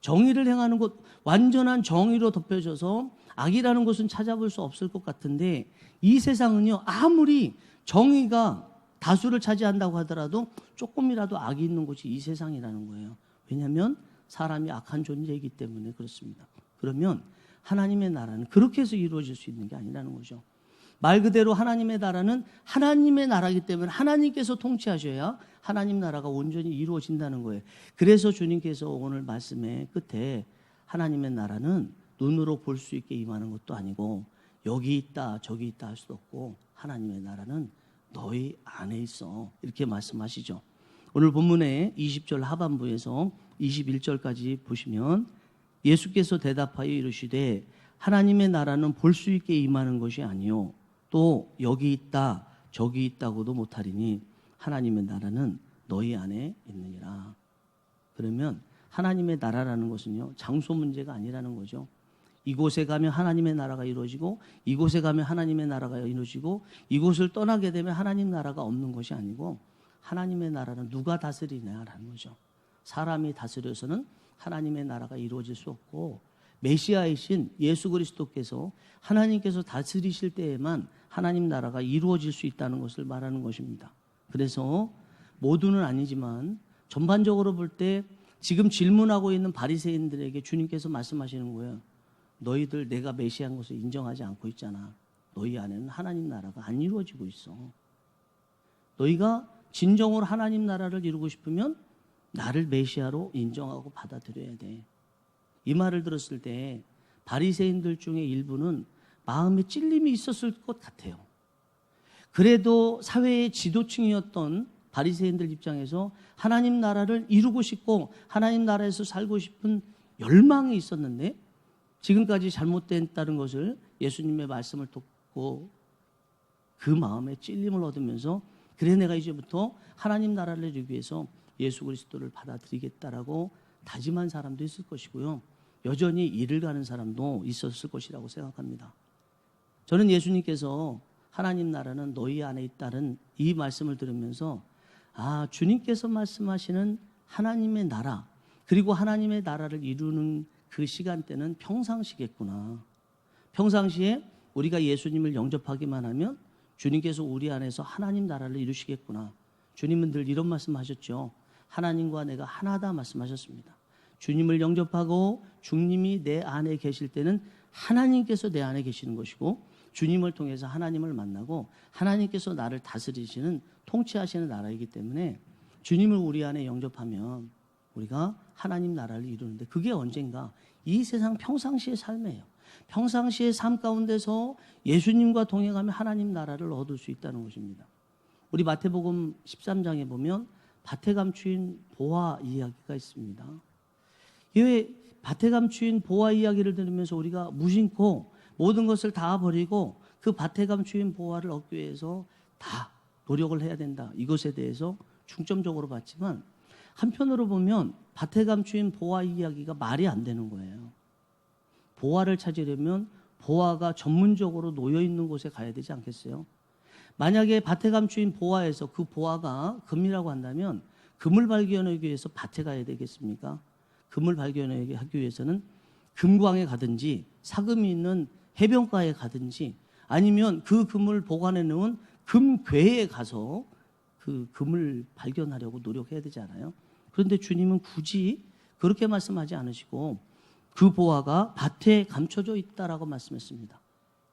정의를 행하는 곳, 완전한 정의로 덮여져서 악이라는 것은 찾아볼 수 없을 것 같은데 이 세상은요, 아무리 정의가 다수를 차지한다고 하더라도 조금이라도 악이 있는 곳이 이 세상이라는 거예요. 왜냐하면 사람이 악한 존재이기 때문에 그렇습니다. 그러면 하나님의 나라는 그렇게 해서 이루어질 수 있는 게 아니라는 거죠. 말 그대로 하나님의 나라는 하나님의 나라이기 때문에 하나님께서 통치하셔야 하나님 나라가 온전히 이루어진다는 거예요. 그래서 주님께서 오늘 말씀의 끝에 하나님의 나라는 눈으로 볼 수 있게 임하는 것도 아니고 여기 있다 저기 있다 할 수도 없고 하나님의 나라는 너희 안에 있어, 이렇게 말씀하시죠. 오늘 본문의 20절 하반부에서 21절까지 보시면 예수께서 대답하여 이르시되 하나님의 나라는 볼 수 있게 임하는 것이 아니요 또 여기 있다 저기 있다고도 못하리니 하나님의 나라는 너희 안에 있느니라. 그러면 하나님의 나라라는 것은요, 장소 문제가 아니라는 거죠. 이곳에 가면 하나님의 나라가 이루어지고 이곳에 가면 하나님의 나라가 이루어지고 이곳을 떠나게 되면 하나님 나라가 없는 것이 아니고 하나님의 나라는 누가 다스리냐라는 거죠. 사람이 다스려서는 하나님의 나라가 이루어질 수 없고 메시아이신 예수 그리스도께서 하나님께서 다스리실 때에만 하나님 나라가 이루어질 수 있다는 것을 말하는 것입니다. 그래서 모두는 아니지만 전반적으로 볼 때 지금 질문하고 있는 바리새인들에게 주님께서 말씀하시는 거예요. 너희들 내가 메시아인 것을 인정하지 않고 있잖아. 너희 안에는 하나님 나라가 안 이루어지고 있어. 너희가 진정으로 하나님 나라를 이루고 싶으면 나를 메시아로 인정하고 받아들여야 돼. 이 말을 들었을 때 바리새인들 중에 일부는 마음에 찔림이 있었을 것 같아요. 그래도 사회의 지도층이었던 바리새인들 입장에서 하나님 나라를 이루고 싶고 하나님 나라에서 살고 싶은 열망이 있었는데 지금까지 잘못됐다는 것을 예수님의 말씀을 듣고 그 마음에 찔림을 얻으면서 그래 내가 이제부터 하나님 나라를 이루기 위해서 예수 그리스도를 받아들이겠다라고 다짐한 사람도 있을 것이고요. 여전히 일을 가는 사람도 있었을 것이라고 생각합니다. 저는 예수님께서 하나님 나라는 너희 안에 있다는 이 말씀을 들으면서 주님께서 말씀하시는 하나님의 나라 그리고 하나님의 나라를 이루는 그 시간대는 평상시겠구나. 평상시에 우리가 예수님을 영접하기만 하면 주님께서 우리 안에서 하나님 나라를 이루시겠구나. 주님은 늘 이런 말씀하셨죠. 하나님과 내가 하나다 말씀하셨습니다. 주님을 영접하고 주님이 내 안에 계실 때는 하나님께서 내 안에 계시는 것이고 주님을 통해서 하나님을 만나고 하나님께서 나를 다스리시는 통치하시는 나라이기 때문에 주님을 우리 안에 영접하면 우리가 하나님 나라를 이루는데 그게 언젠가 이 세상 평상시의 삶이에요. 평상시의 삶 가운데서 예수님과 동행하며 하나님 나라를 얻을 수 있다는 것입니다. 우리 마태복음 13장에 보면 밭에 감추인 보화 이야기가 있습니다. 이 밭에 감추인 보화 이야기를 들으면서 우리가 무심코 모든 것을 다 버리고 그 밭에 감추인 보화를 얻기 위해서 다 노력을 해야 된다. 이것에 대해서 중점적으로 봤지만 한편으로 보면 밭에 감추인 보화 이야기가 말이 안 되는 거예요. 보화를 찾으려면 보화가 전문적으로 놓여 있는 곳에 가야 되지 않겠어요? 만약에 밭에 감추인 보화에서 그 보화가 금이라고 한다면 금을 발견하기 위해서 밭에 가야 되겠습니까? 금을 발견하기 위해서는 금광에 가든지 사금이 있는 해변가에 가든지 아니면 그 금을 보관해 놓은 금괴에 가서 그 금을 발견하려고 노력해야 되지 않아요? 그런데 주님은 굳이 그렇게 말씀하지 않으시고 그 보화가 밭에 감춰져 있다라고 말씀했습니다.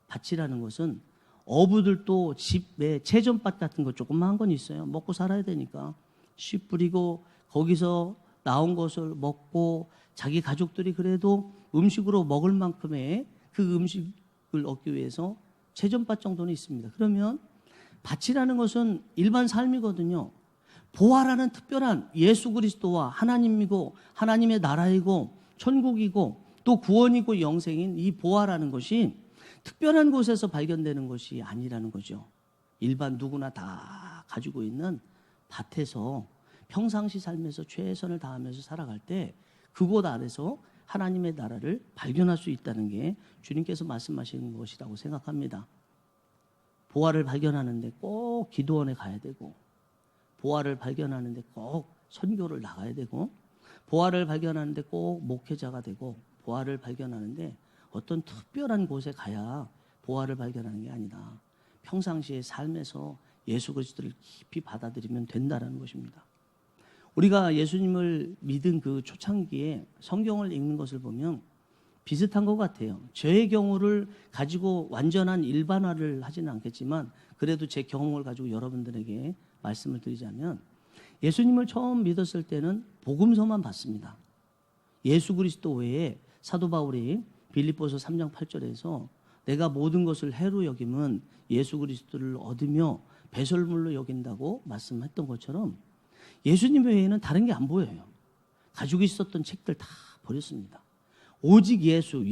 밭이라는 것은 어부들도 집에 채전밭 같은 거 조그마한 건 있어요. 먹고 살아야 되니까 씨 뿌리고 거기서 나온 것을 먹고 자기 가족들이 그래도 음식으로 먹을 만큼의 그 음식을 얻기 위해서 채전밭 정도는 있습니다. 그러면 밭이라는 것은 일반 삶이거든요. 보화라는 특별한 예수 그리스도와 하나님이고 하나님의 나라이고 천국이고 또 구원이고 영생인 이 보화라는 것이 특별한 곳에서 발견되는 것이 아니라는 거죠. 일반 누구나 다 가지고 있는 밭에서 평상시 삶에서 최선을 다하면서 살아갈 때 그곳 안에서 하나님의 나라를 발견할 수 있다는 게 주님께서 말씀하시는 것이라고 생각합니다. 보화를 발견하는데 꼭 기도원에 가야 되고 보화를 발견하는데 꼭 선교를 나가야 되고 보화를 발견하는데 꼭 목회자가 되고 보화를 발견하는데 어떤 특별한 곳에 가야 보화를 발견하는 게 아니다. 평상시의 삶에서 예수 그리스도를 깊이 받아들이면 된다는 것입니다. 우리가 예수님을 믿은 그 초창기에 성경을 읽는 것을 보면 비슷한 것 같아요. 저의 경우를 가지고 완전한 일반화를 하지는 않겠지만 그래도 제 경험을 가지고 여러분들에게 말씀을 드리자면 예수님을 처음 믿었을 때는 복음서만 봤습니다. 예수 그리스도 외에 사도 바울이 빌립보서 3장 8절에서 내가 모든 것을 해로 여김은 예수 그리스도를 얻으며 배설물로 여긴다고 말씀했던 것처럼 예수님 외에는 다른 게 안 보여요. 가지고 있었던 책들 다 버렸습니다. 오직 예수.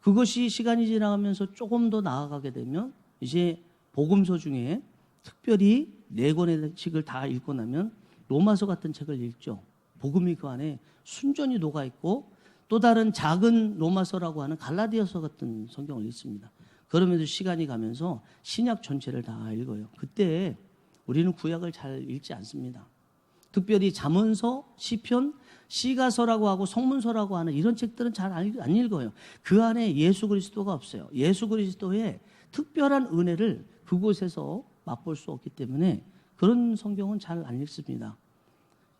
그것이 시간이 지나가면서 조금 더 나아가게 되면 이제 복음서 중에 특별히 4권의 책을 다 읽고 나면 로마서 같은 책을 읽죠. 복음이 그 안에 순전히 녹아있고 또 다른 작은 로마서라고 하는 갈라디아서 같은 성경을 읽습니다. 그러면서 시간이 가면서 신약 전체를 다 읽어요. 그때 우리는 구약을 잘 읽지 않습니다. 특별히 잠언서, 시편, 시가서라고 하고 성문서라고 하는 이런 책들은 잘 안 읽어요. 그 안에 예수 그리스도가 없어요. 예수 그리스도의 특별한 은혜를 그곳에서 맛볼 수 없기 때문에 그런 성경은 잘 안 읽습니다.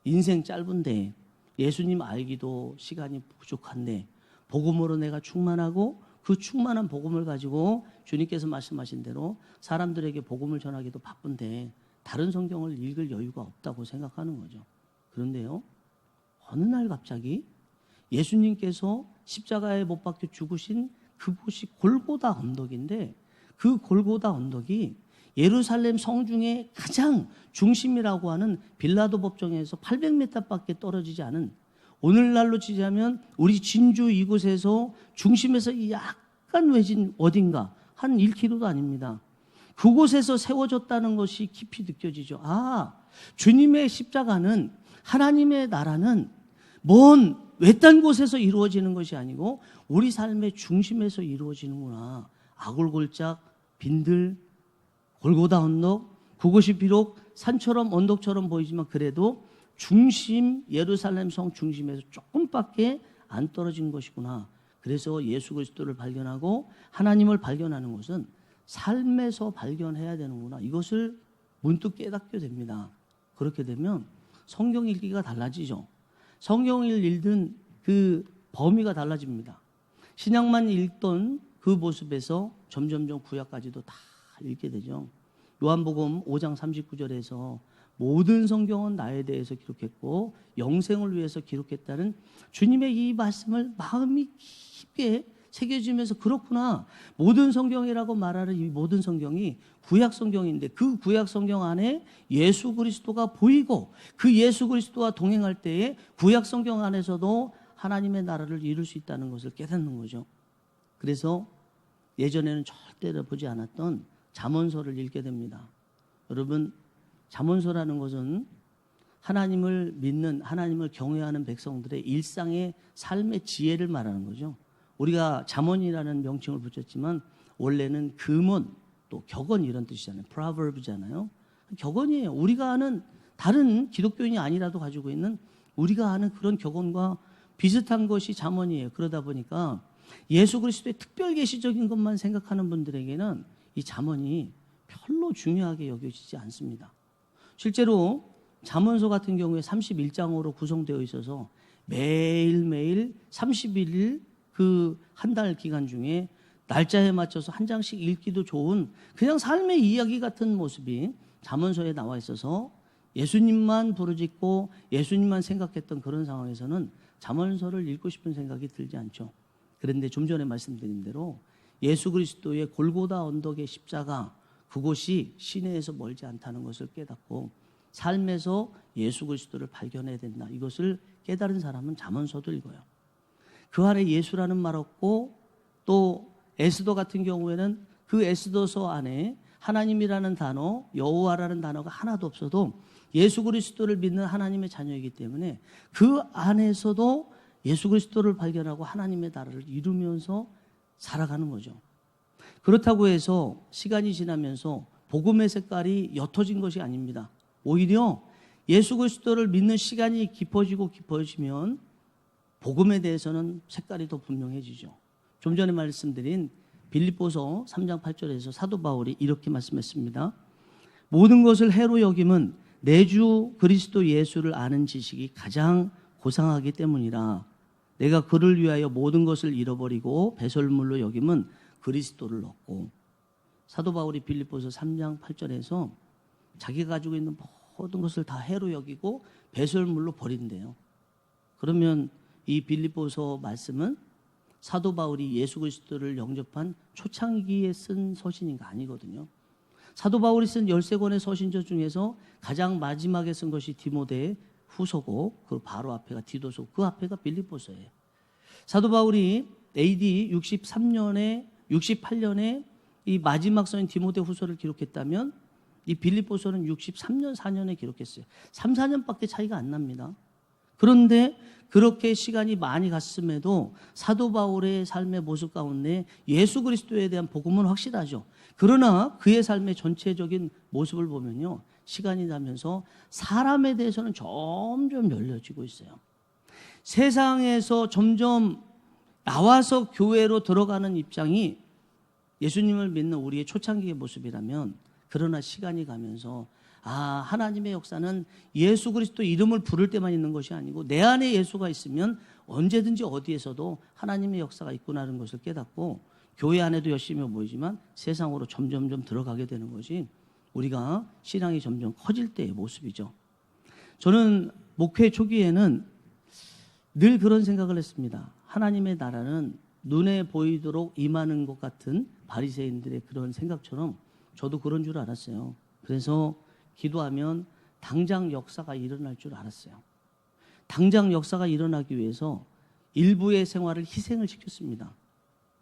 인생 짧은데 예수님 알기도 시간이 부족한데 복음으로 내가 충만하고 그 충만한 복음을 가지고 주님께서 말씀하신 대로 사람들에게 복음을 전하기도 바쁜데 다른 성경을 읽을 여유가 없다고 생각하는 거죠. 그런데요, 어느 날 갑자기 예수님께서 십자가에 못 박혀 죽으신 그곳이 골고다 언덕인데 그 골고다 언덕이 예루살렘 성 중에 가장 중심이라고 하는 빌라도 법정에서 800m밖에 떨어지지 않은, 오늘날로 치자면 우리 진주 이곳에서 중심에서 약간 외진 어딘가 한 1km도 아닙니다. 그곳에서 세워졌다는 것이 깊이 느껴지죠. 아, 주님의 십자가는, 하나님의 나라는 먼 외딴 곳에서 이루어지는 것이 아니고 우리 삶의 중심에서 이루어지는구나. 아골골짝, 빈들, 골고다 언덕, 그곳이 비록 산처럼 언덕처럼 보이지만 그래도 중심, 예루살렘 성 중심에서 조금밖에 안 떨어진 것이구나. 그래서 예수 그리스도를 발견하고 하나님을 발견하는 것은 삶에서 발견해야 되는구나. 이것을 문득 깨닫게 됩니다. 그렇게 되면 성경 읽기가 달라지죠. 성경을 읽는 그 범위가 달라집니다. 신약만 읽던 그 모습에서 점점점 구약까지도 다 읽게 되죠. 요한복음 5장 39절에서 모든 성경은 나에 대해서 기록했고 영생을 위해서 기록했다는 주님의 이 말씀을 마음이 깊게 새겨지면서 그렇구나. 모든 성경이라고 말하는 이 모든 성경이 구약 성경인데 그 구약 성경 안에 예수 그리스도가 보이고 그 예수 그리스도와 동행할 때에 구약 성경 안에서도 하나님의 나라를 이룰 수 있다는 것을 깨닫는 거죠. 그래서 예전에는 절대로 보지 않았던 잠언서를 읽게 됩니다. 여러분, 잠언서라는 것은 하나님을 믿는, 하나님을 경외하는 백성들의 일상의 삶의 지혜를 말하는 거죠. 우리가 잠언이라는 명칭을 붙였지만 원래는 금언, 또 격언 이런 뜻이잖아요. proverb잖아요. 격언이에요. 우리가 아는, 다른 기독교인이 아니라도 가지고 있는 우리가 아는 그런 격언과 비슷한 것이 잠언이에요. 그러다 보니까 예수 그리스도의 특별 계시적인 것만 생각하는 분들에게는 이 잠언이 별로 중요하게 여겨지지 않습니다. 실제로 잠언서 같은 경우에 31장으로 구성되어 있어서 매일매일 31일 그 한 달 기간 중에 날짜에 맞춰서 한 장씩 읽기도 좋은 그냥 삶의 이야기 같은 모습이 잠언서에 나와 있어서 예수님만 부르짖고 예수님만 생각했던 그런 상황에서는 잠언서를 읽고 싶은 생각이 들지 않죠. 그런데 좀 전에 말씀드린 대로 예수 그리스도의 골고다 언덕의 십자가, 그곳이 시내에서 멀지 않다는 것을 깨닫고 삶에서 예수 그리스도를 발견해야 된다. 이것을 깨달은 사람은 잠언서도 읽어요. 그 안에 예수라는 말 없고 또 에스더 같은 경우에는 그 에스더서 안에 하나님이라는 단어, 여호와라는 단어가 하나도 없어도 예수 그리스도를 믿는 하나님의 자녀이기 때문에 그 안에서도 예수 그리스도를 발견하고 하나님의 나라를 이루면서 살아가는 거죠. 그렇다고 해서 시간이 지나면서 복음의 색깔이 옅어진 것이 아닙니다. 오히려 예수 그리스도를 믿는 시간이 깊어지고 깊어지면 복음에 대해서는 색깔이 더 분명해지죠. 좀 전에 말씀드린 빌립보서 3장 8절에서 사도 바울이 이렇게 말씀했습니다. 모든 것을 해로 여김은 내 주 그리스도 예수를 아는 지식이 가장 고상하기 때문이라. 내가 그를 위하여 모든 것을 잃어버리고 배설물로 여김은 그리스도를 얻고. 사도 바울이 빌립보서 3장 8절에서 자기가 가지고 있는 모든 것을 다 해로 여기고 배설물로 버린대요. 그러면 이 빌립보서 말씀은 사도 바울이 예수 그리스도를 영접한 초창기에 쓴 서신인가 아니거든요. 사도 바울이 쓴 13권의 서신서 중에서 가장 마지막에 쓴 것이 디모데 후서고 그 바로 앞에가 디도서, 그 앞에가 빌립보서예요. 사도 바울이 AD 68년에 이 마지막 서인 디모데 후서를 기록했다면 이 빌립보서는 63년 4년에 기록했어요. 3, 4년밖에 차이가 안 납니다. 그런데 그렇게 시간이 많이 갔음에도 사도 바울의 삶의 모습 가운데 예수 그리스도에 대한 복음은 확실하죠. 그러나 그의 삶의 전체적인 모습을 보면요, 시간이 나면서 사람에 대해서는 점점 열려지고 있어요. 세상에서 점점 나와서 교회로 들어가는 입장이 예수님을 믿는 우리의 초창기의 모습이라면, 그러나 시간이 가면서 하나님의 역사는 예수 그리스도 이름을 부를 때만 있는 것이 아니고 내 안에 예수가 있으면 언제든지 어디에서도 하나님의 역사가 있구나라는 것을 깨닫고, 교회 안에도 열심히 모이지만 세상으로 점점점 들어가게 되는 것이 우리가 신앙이 점점 커질 때의 모습이죠. 저는 목회 초기에는 늘 그런 생각을 했습니다. 하나님의 나라는 눈에 보이도록 임하는 것 같은 바리새인들의 그런 생각처럼 저도 그런 줄 알았어요. 그래서 기도하면 당장 역사가 일어날 줄 알았어요. 당장 역사가 일어나기 위해서 일부의 생활을 희생을 시켰습니다.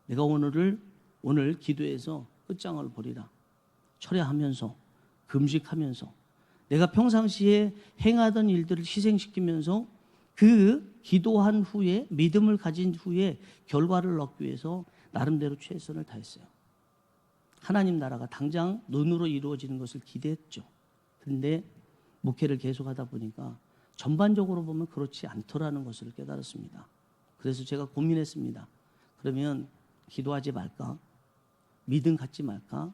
내가 오늘 기도해서 끝장을 보리라. 철야하면서 금식하면서 내가 평상시에 행하던 일들을 희생시키면서 그 기도한 후에 믿음을 가진 후에 결과를 얻기 위해서 나름대로 최선을 다했어요. 하나님 나라가 당장 눈으로 이루어지는 것을 기대했죠. 그런데 목회를 계속하다 보니까 전반적으로 보면 그렇지 않더라는 것을 깨달았습니다. 그래서 제가 고민했습니다. 그러면 기도하지 말까? 믿음 갖지 말까?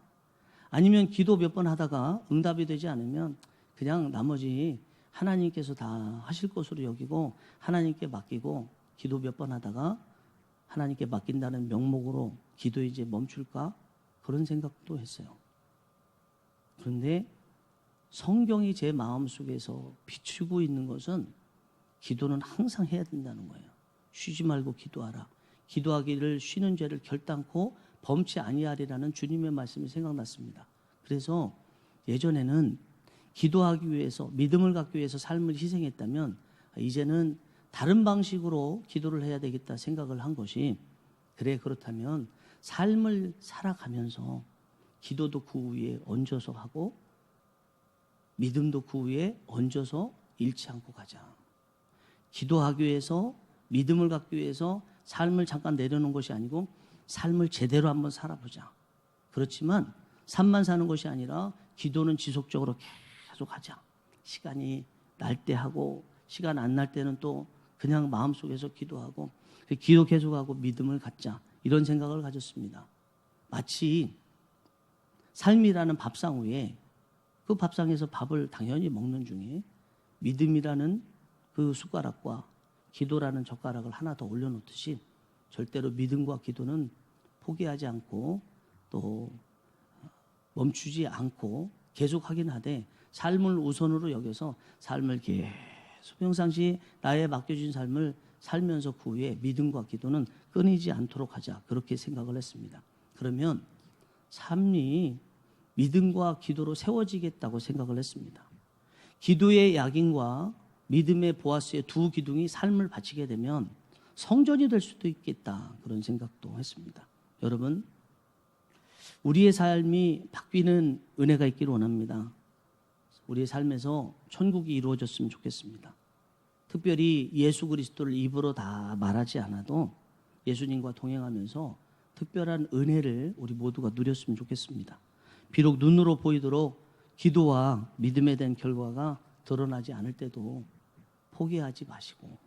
아니면 기도 몇 번 하다가 응답이 되지 않으면 그냥 나머지 하나님께서 다 하실 것으로 여기고 하나님께 맡기고 기도 몇 번 하다가 하나님께 맡긴다는 명목으로 기도 이제 멈출까? 그런 생각도 했어요. 그런데 성경이 제 마음속에서 비추고 있는 것은 기도는 항상 해야 된다는 거예요. 쉬지 말고 기도하라. 기도하기를 쉬는 죄를 결단코 범치 아니하리라는 주님의 말씀이 생각났습니다. 그래서 예전에는 기도하기 위해서, 믿음을 갖기 위해서 삶을 희생했다면 이제는 다른 방식으로 기도를 해야 되겠다 생각을 한 것이, 그래 그렇다면 삶을 살아가면서 기도도 그 위에 얹어서 하고 믿음도 그 위에 얹어서 잃지 않고 가자. 기도하기 위해서, 믿음을 갖기 위해서 삶을 잠깐 내려놓은 것이 아니고 삶을 제대로 한번 살아보자. 그렇지만 삶만 사는 것이 아니라 기도는 지속적으로 계속 하자. 시간이 날 때 하고 시간 안 날 때는 또 그냥 마음속에서 기도하고 기도 계속하고 믿음을 갖자. 이런 생각을 가졌습니다. 마치 삶이라는 밥상 위에 그 밥상에서 밥을 당연히 먹는 중에 믿음이라는 그 숟가락과 기도라는 젓가락을 하나 더 올려놓듯이 절대로 믿음과 기도는 포기하지 않고 또 멈추지 않고 계속 하긴 하되 삶을 우선으로 여겨서 삶을 계속 평상시 나에 맡겨진 삶을 살면서 그 후에 믿음과 기도는 끊이지 않도록 하자. 그렇게 생각을 했습니다. 그러면 삶이 믿음과 기도로 세워지겠다고 생각을 했습니다. 기도의 약인과 믿음의 보아스의 두 기둥이 삶을 바치게 되면 성전이 될 수도 있겠다. 그런 생각도 했습니다. 여러분, 우리의 삶이 바뀌는 은혜가 있기를 원합니다. 우리의 삶에서 천국이 이루어졌으면 좋겠습니다. 특별히 예수 그리스도를 입으로 다 말하지 않아도 예수님과 동행하면서 특별한 은혜를 우리 모두가 누렸으면 좋겠습니다. 비록 눈으로 보이도록 기도와 믿음에 대한 결과가 드러나지 않을 때도 포기하지 마시고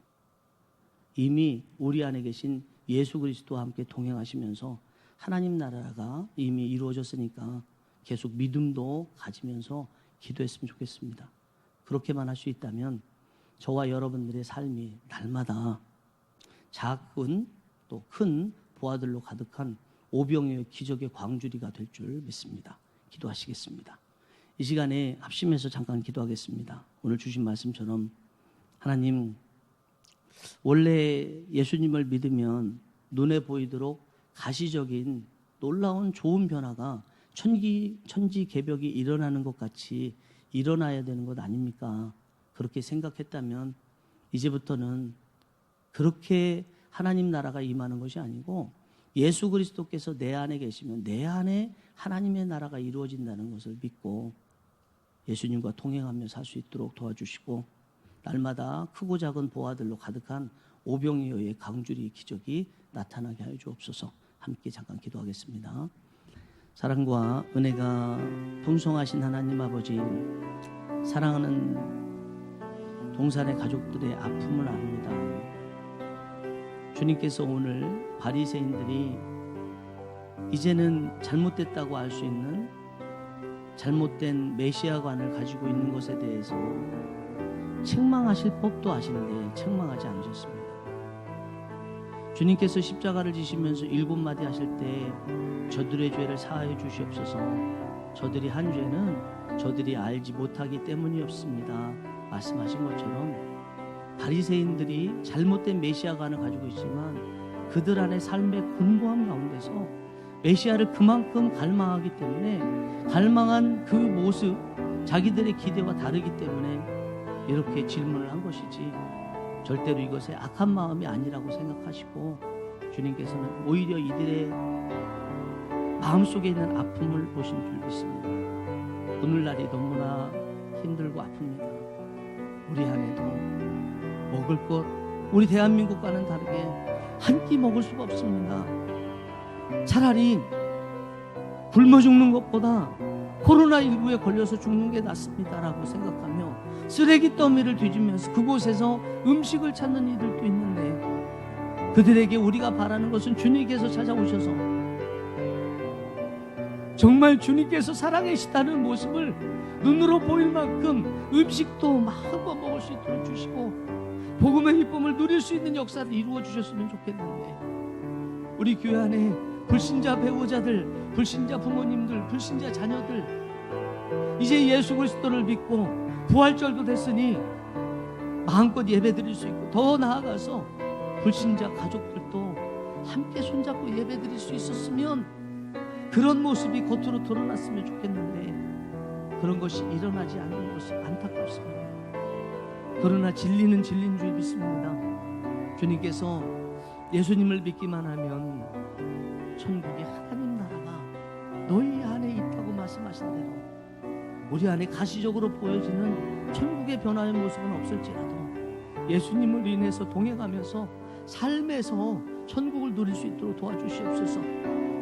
이미 우리 안에 계신 예수 그리스도와 함께 동행하시면서 하나님 나라가 이미 이루어졌으니까 계속 믿음도 가지면서 기도했으면 좋겠습니다. 그렇게만 할 수 있다면 저와 여러분들의 삶이 날마다 작은 또 큰 보아들로 가득한 오병이어의 기적의 광주리가 될 줄 믿습니다. 기도하시겠습니다. 이 시간에 합심해서 잠깐 기도하겠습니다. 오늘 주신 말씀처럼 하나님, 원래 예수님을 믿으면 눈에 보이도록 가시적인 놀라운 좋은 변화가 천지개벽이 일어나는 것 같이 일어나야 되는 것 아닙니까? 그렇게 생각했다면 이제부터는 그렇게 하나님 나라가 임하는 것이 아니고 예수 그리스도께서 내 안에 계시면 내 안에 하나님의 나라가 이루어진다는 것을 믿고 예수님과 동행하며 살 수 있도록 도와주시고 날마다 크고 작은 보아들로 가득한 오병이어의 강주리 기적이 나타나게 하여 주옵소서. 함께 잠깐 기도하겠습니다. 사랑과 은혜가 풍성하신 하나님 아버지, 사랑하는 동산의 가족들의 아픔을 압니다. 주님께서 오늘 바리새인들이 이제는 잘못됐다고 알 수 있는 잘못된 메시아관을 가지고 있는 것에 대해서 책망하실 법도 아시는데 책망하지 않으셨습니다. 주님께서 십자가를 지시면서 7마디 하실 때 저들의 죄를 사하여 주시옵소서, 저들이 한 죄는 저들이 알지 못하기 때문이었습니다 말씀하신 것처럼, 바리새인들이 잘못된 메시아관을 가지고 있지만 그들 안에 삶의 곤고함 가운데서 메시아를 그만큼 갈망하기 때문에, 갈망한 그 모습, 자기들의 기대와 다르기 때문에 이렇게 질문을 한 것이지, 절대로 이것에 악한 마음이 아니라고 생각하시고 주님께서는 오히려 이들의 마음속에 있는 아픔을 보신 줄 믿습니다. 오늘날이 너무나 힘들고 아픕니다. 우리 안에도 먹을 것, 우리 대한민국과는 다르게 한 끼 먹을 수가 없습니다. 차라리 굶어 죽는 것보다 코로나19에 걸려서 죽는 게 낫습니다라고 생각하며 쓰레기 더미를 뒤지면서 그곳에서 음식을 찾는 이들도 있는데, 그들에게 우리가 바라는 것은 주님께서 찾아오셔서 정말 주님께서 살아계시다는 모습을 눈으로 보일 만큼 음식도 마음껏 먹을 수 있도록 주시고 복음의 기쁨을 누릴 수 있는 역사를 이루어 주셨으면 좋겠는데, 우리 교회 안에 불신자 배우자들, 불신자 부모님들, 불신자 자녀들, 이제 예수 그리스도를 믿고 부활절도 됐으니 마음껏 예배드릴 수 있고, 더 나아가서 불신자 가족들도 함께 손잡고 예배드릴 수 있었으면, 그런 모습이 겉으로 드러났으면 좋겠는데 그런 것이 일어나지 않는 것이 안타깝습니다. 그러나 진리는 진리인 줄 믿습니다. 주님께서 예수님을 믿기만 하면 천국의 하나님 나라가 너희 안에 있다고 말씀하신 대로 우리 안에 가시적으로 보여지는 천국의 변화의 모습은 없을지라도 예수님을 인해서 동행하면서 삶에서 천국을 누릴 수 있도록 도와주시옵소서.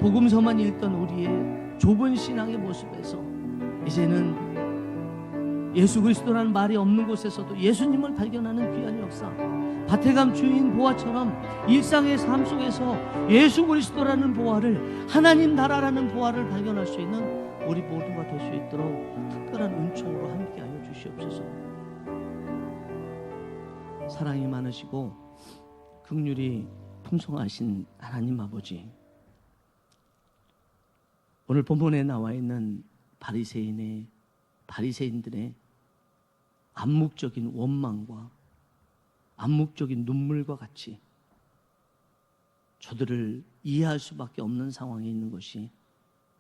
복음서만 읽던 우리의 좁은 신앙의 모습에서 이제는 예수 그리스도라는 말이 없는 곳에서도 예수님을 발견하는 귀한 역사, 바테감 주인 보아처럼 일상의 삶 속에서 예수 그리스도라는 보아를, 하나님 나라라는 보아를 발견할 수 있는 우리 모두가 될 수 있도록 특별한 은총으로 함께하여 주시옵소서. 사랑이 많으시고 긍휼이 풍성하신 하나님 아버지, 오늘 본문에 나와 있는 바리새인들의 암묵적인 원망과 암묵적인 눈물과 같이 저들을 이해할 수밖에 없는 상황에 있는 것이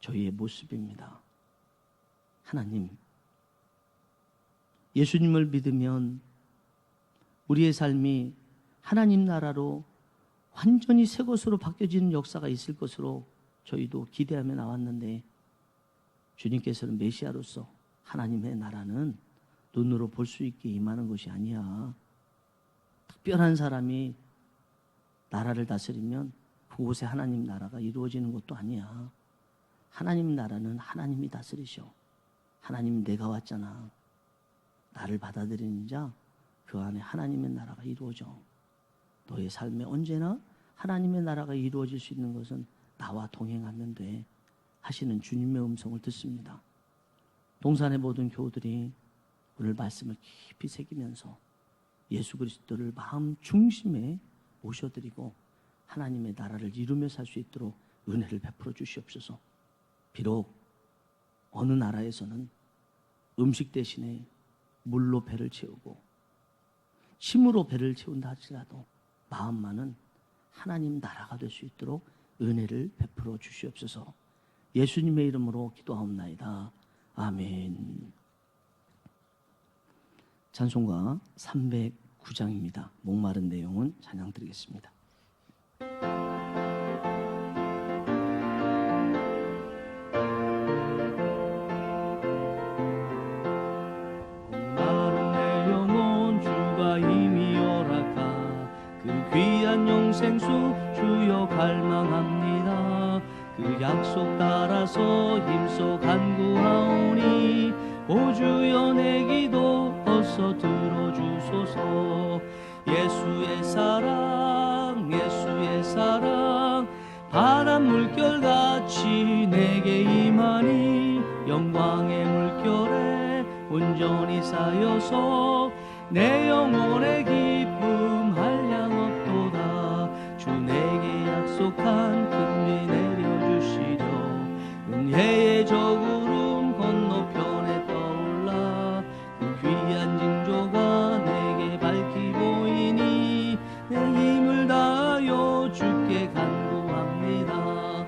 저희의 모습입니다. 하나님, 예수님을 믿으면 우리의 삶이 하나님 나라로 완전히 새 것으로 바뀌어지는 역사가 있을 것으로 저희도 기대하며 나왔는데, 주님께서는 메시아로서 하나님의 나라는 눈으로 볼 수 있게 임하는 것이 아니야. 특별한 사람이 나라를 다스리면 그곳에 하나님 나라가 이루어지는 것도 아니야. 하나님 나라는 하나님이 다스리셔. 하나님, 내가 왔잖아. 나를 받아들이는 자, 그 안에 하나님의 나라가 이루어져. 너의 삶에 언제나 하나님의 나라가 이루어질 수 있는 것은 나와 동행하면 돼 하시는 주님의 음성을 듣습니다. 동산의 모든 교우들이 오늘 말씀을 깊이 새기면서 예수 그리스도를 마음 중심에 모셔드리고 하나님의 나라를 이루며 살 수 있도록 은혜를 베풀어 주시옵소서. 비록 어느 나라에서는 음식 대신에 물로 배를 채우고 침으로 배를 채운다 할지라도 마음만은 하나님 나라가 될 수 있도록 은혜를 베풀어 주시옵소서. 예수님의 이름으로 기도하옵나이다. 아멘. 찬송가 309장입니다. 목마른 내용은 찬양 드리겠습니다. 목마른 내 영혼 주가 이미 허락한 그 귀한 영생수 주여 갈망합니다. 그 약속 따라서 힘써 간구하오니 오주여 내 기도 어서 들어주소서. 예수의 사랑 예수의 사랑 바람 물결같이 내게 임하니 영광의 물결에 온전히 쌓여서 내 영혼의 기쁨 한량없도다. 주 내게 약속한 금비 내려주시려 은혜의 저구름 건너편에 떠올라 그 귀한 징조가 내게 밝히 보이니 내 힘을 다하여 주께 간구합니다.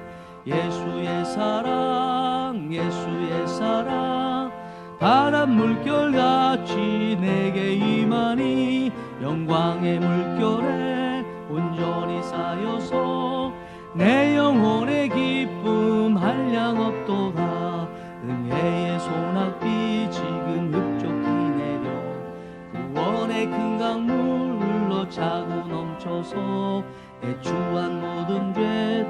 예수의 사랑 예수의 사랑 바람 물결같이 내게 임하니 영광의 물결에 온전히 쌓여서 내 영혼의 기쁨 한량없도다. 은혜의 소낙비 지금 흡족히 내려 구원의 큰 강물 흘러차고 넘쳐서 내 추한 모든 죄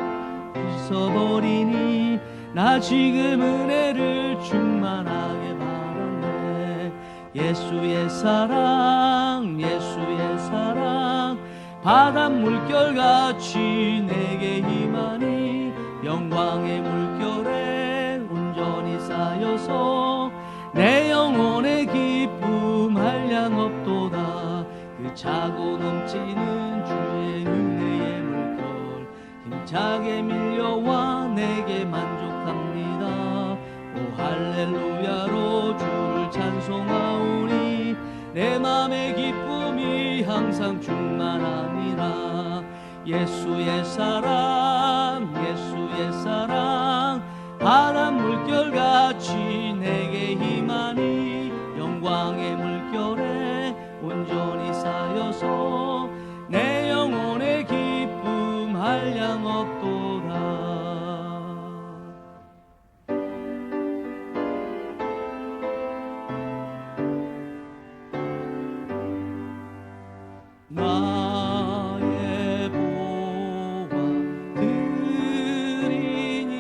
씻어버리니 나 지금 은혜를 충만하게 바라네. 예수의 사랑 예수의 사랑 바람 물결같이 내게 임하니 영광의 물결에 온전히 쌓여서 내 영혼의 기쁨 한량없도다. 그 차고 넘치는 주의 은혜의 물결 힘차게 밀려와 내게 만족합니다. 오 할렐루야로 주를 찬송하오니 내 맘의 기쁨이 항상 충만함이라. 예수의 사랑 예수의 사랑 바람 물결같이 내게 임하니 영광의 물결에 온전히 쌓여서 내 영혼의 기쁨 한량없도다. 나의 보화 드리니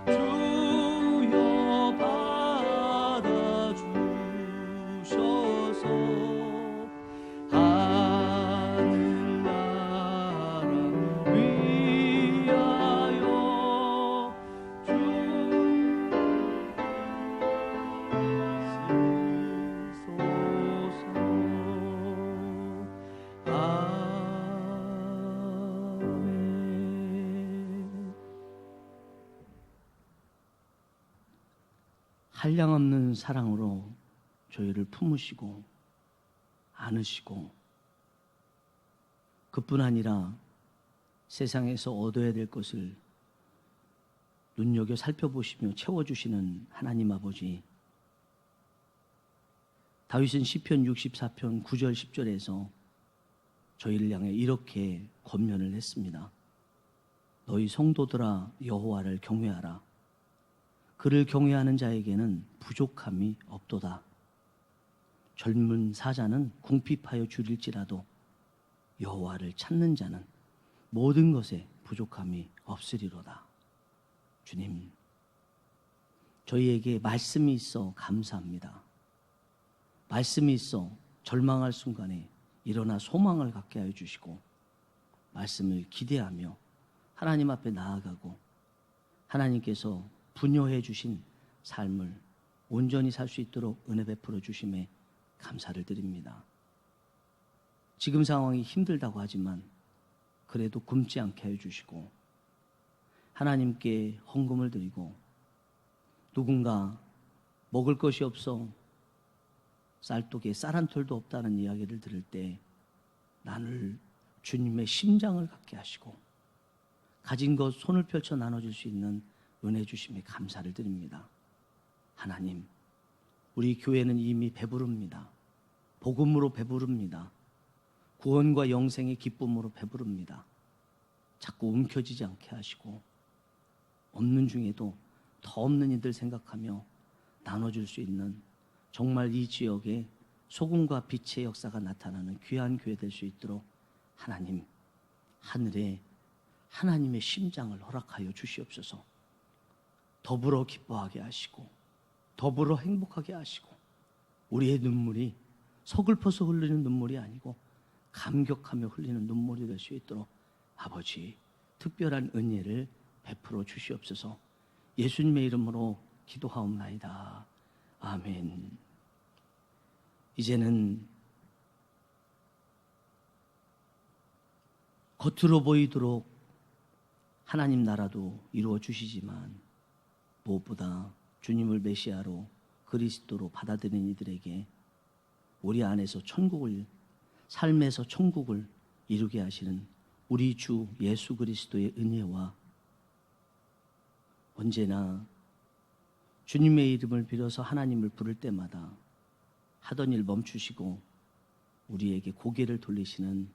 주여 받아주셔서 하늘나라 위하여 한량없는 사랑으로 저희를 품으시고 안으시고 그뿐 아니라 세상에서 얻어야 될 것을 눈여겨 살펴보시며 채워주시는 하나님 아버지. 다윗은 시편 64편 9절 10절에서 저희를 향해 이렇게 권면을 했습니다. 너희 성도들아 여호와를 경외하라. 그를 경외하는 자에게는 부족함이 없도다. 젊은 사자는 궁핍하여 줄일지라도 여호와를 찾는 자는 모든 것에 부족함이 없으리로다. 주님, 저희에게 말씀이 있어 감사합니다. 말씀이 있어 절망할 순간에 일어나 소망을 갖게 하여 주시고 말씀을 기대하며 하나님 앞에 나아가고 하나님께서 분요해 주신 삶을 온전히 살 수 있도록 은혜 베풀어 주심에 감사를 드립니다. 지금 상황이 힘들다고 하지만 그래도 굶지 않게 해주시고 하나님께 헌금을 드리고 누군가 먹을 것이 없어 쌀독에 쌀 한 톨도 없다는 이야기를 들을 때 나를 주님의 심장을 갖게 하시고 가진 것 손을 펼쳐 나눠줄 수 있는 은혜 주심에 감사를 드립니다. 하나님, 우리 교회는 이미 배부릅니다. 복음으로 배부릅니다. 구원과 영생의 기쁨으로 배부릅니다. 자꾸 움켜쥐지 않게 하시고 없는 중에도 더 없는 이들 생각하며 나눠줄 수 있는 정말 이 지역에 소금과 빛의 역사가 나타나는 귀한 교회 될 수 있도록 하나님, 하늘에 하나님의 심장을 허락하여 주시옵소서. 더불어 기뻐하게 하시고 더불어 행복하게 하시고 우리의 눈물이 서글퍼서 흘리는 눈물이 아니고 감격하며 흘리는 눈물이 될 수 있도록 아버지 특별한 은혜를 베풀어 주시옵소서. 예수님의 이름으로 기도하옵나이다. 아멘. 이제는 겉으로 보이도록 하나님 나라도 이루어 주시지만 무엇보다 주님을 메시아로 그리스도로 받아들인 이들에게 우리 안에서 천국을, 삶에서 천국을 이루게 하시는 우리 주 예수 그리스도의 은혜와 언제나 주님의 이름을 빌어서 하나님을 부를 때마다 하던 일 멈추시고 우리에게 고개를 돌리시는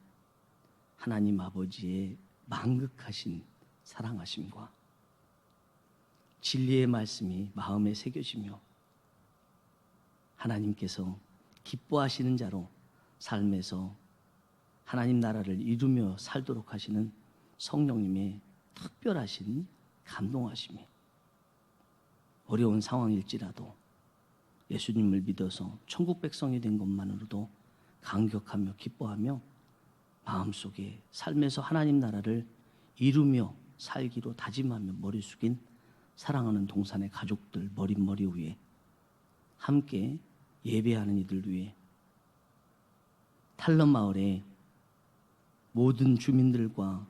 하나님 아버지의 망극하신 사랑하심과 진리의 말씀이 마음에 새겨지며 하나님께서 기뻐하시는 자로 삶에서 하나님 나라를 이루며 살도록 하시는 성령님의 특별하신 감동하심이 어려운 상황일지라도 예수님을 믿어서 천국 백성이 된 것만으로도 감격하며 기뻐하며 마음속에 삶에서 하나님 나라를 이루며 살기로 다짐하며 머리 숙인 사랑하는 동산의 가족들 머리 위에 함께 예배하는 이들 위해 탈러 마을의 모든 주민들과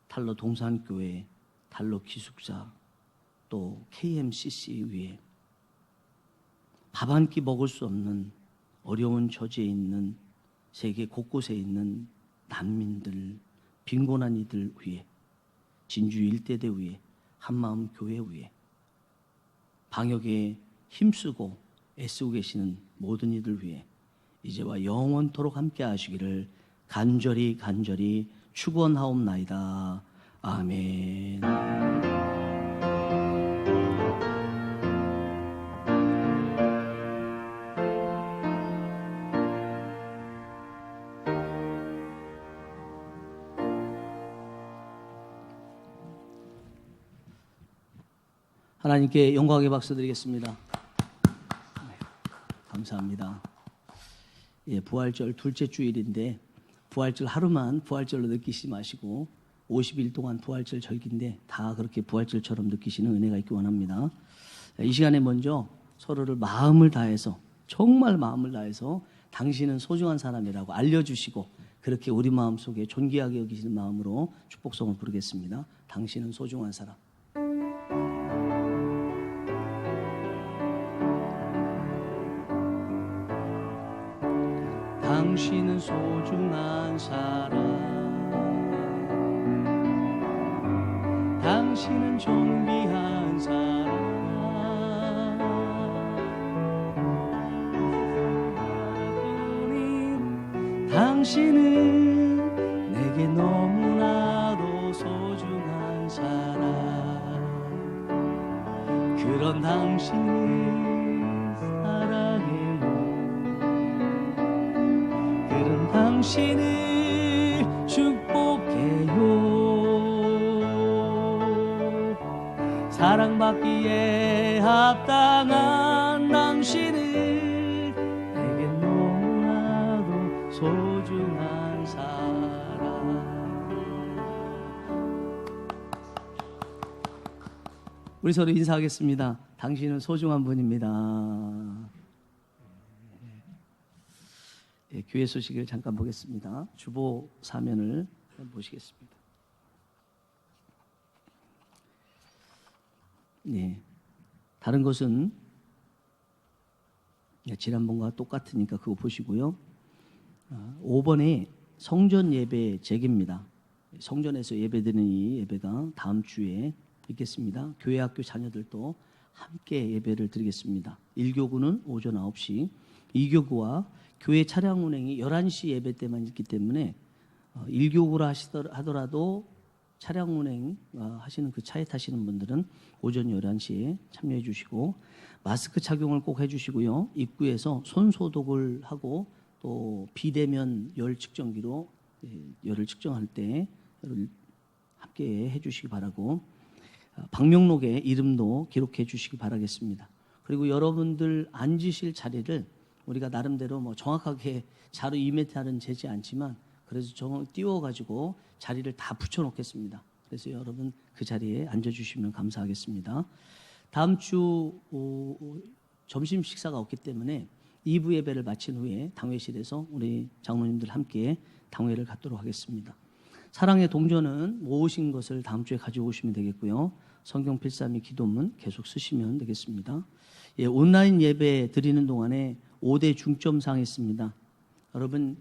탈러 동산교회, 탈러 기숙사, 또 KMCC 위에 밥 한 끼 먹을 수 없는 어려운 처지에 있는 세계 곳곳에 있는 난민들, 빈곤한 이들 위에 진주 일대대 위에 한마음 교회 위에 방역에 힘쓰고 애쓰고 계시는 모든 이들 위해 이제와 영원토록 함께 하시기를 간절히 축원하옵나이다. 아멘. 하나님께 영광의 박수 드리겠습니다. 감사합니다. 예, 부활절 둘째 주일인데 부활절 하루만 부활절로 느끼지 마시고 50일 동안 부활절 절기인데 다 그렇게 부활절처럼 느끼시는 은혜가 있기 원합니다. 이 시간에 먼저 서로를 마음을 다해서 정말 마음을 다해서 당신은 소중한 사람이라고 알려주시고 그렇게 우리 마음속에 존귀하게 여기시는 마음으로 축복성을 부르겠습니다. 당신은 소중한 사람. 당신은 소중한 사람, 당신은 존귀한 사람, 당신은 내게 너무나도 소중한 사람. 그런 당신을 사랑해요. 그런 당신을 축복해요. 사랑받기에 합당한 당신을 내게 너무나도 소중한 사람. 우리 서로 인사하겠습니다. 당신은 소중한 분입니다. 예, 교회 소식을 잠깐 보겠습니다. 주보 사면을 보시겠습니다. 네, 다른 것은 지난번과 똑같으니까 그거 보시고요. 5번에 성전 예배 재개입니다. 성전에서 예배드리는 이 예배가 다음 주에 있겠습니다. 교회 학교 자녀들도 함께 예배를 드리겠습니다. 1교구는 오전 9시, 2교구와 교회 차량 운행이 11시 예배 때만 있기 때문에 1교구라 하더라도 차량 운행 하시는 그 차에 타시는 분들은 오전 11시에 참여해 주시고 마스크 착용을 꼭 해 주시고요. 입구에서 손 소독을 하고 또 비대면 열 측정기로 열을 측정할 때 열을 함께 해주시기 바라고 방명록에 이름도 기록해 주시기 바라겠습니다. 그리고 여러분들 앉으실 자리를 우리가 나름대로 뭐 정확하게 자로 2m는 재지 않지만 그래서 띄워가지고 자리를 다 붙여놓겠습니다. 그래서 여러분 그 자리에 앉아주시면 감사하겠습니다. 다음 주 점심 식사가 없기 때문에 2부 예배를 마친 후에 당회실에서 우리 장로님들 함께 당회를 갖도록 하겠습니다. 사랑의 동전은 모으신 것을 다음 주에 가져오시면 되겠고요. 성경 필사미 기도문 계속 쓰시면 되겠습니다. 예, 온라인 예배 드리는 동안에 5대 중점사항이 있습니다. 여러분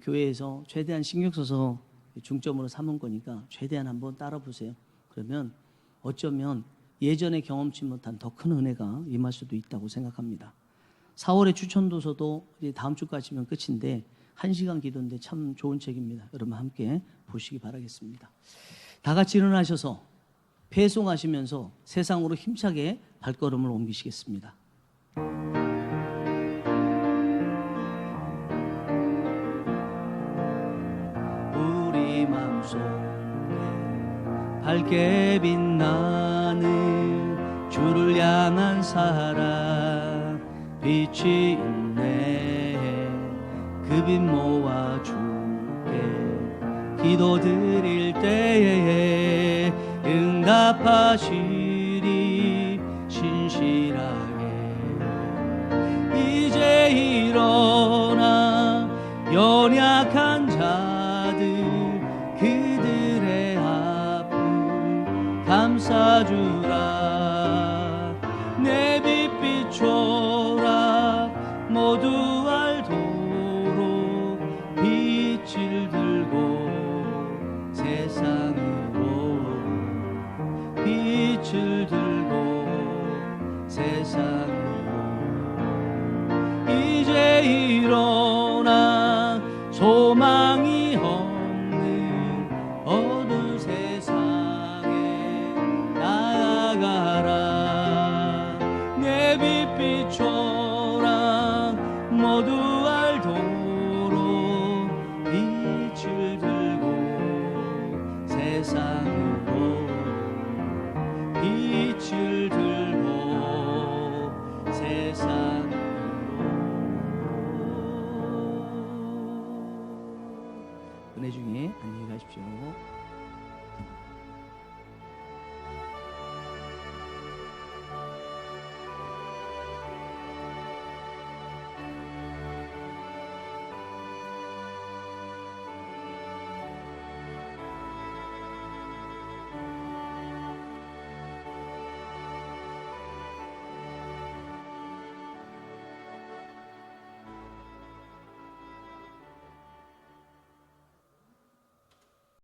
교회에서 최대한 신경 써서 중점으로 삼은 거니까 최대한 한번 따라 보세요. 그러면 어쩌면 예전에 경험치 못한 더 큰 은혜가 임할 수도 있다고 생각합니다. 4월의 추천도서도 이제 다음 주까지면 끝인데 1시간 기도인데 참 좋은 책입니다. 여러분 함께 보시기 바라겠습니다. 다 같이 일어나셔서 배송하시면서 세상으로 힘차게 발걸음을 옮기시겠습니다. 우리 마음속에 밝게 빛나는 주를 향한 사랑 빛이 있네. 그 빛 모아 주께 기도드릴 때에 응답하시리 신실하게. 이제 일어나 연약한 자들 그들의 아픔 감싸주라. 내 빛 비춰라 모두 알도록 빛을 들고 세상으로 빛을 들고 세상으로. 이제 일어나 소망이 없는 어두운 세상에 나아가라. 내 빛 비춰라 모두 알도록 빛을 들고 세상으로 빛을 들고 세상으로. 은혜 중에 안녕히 가십시오.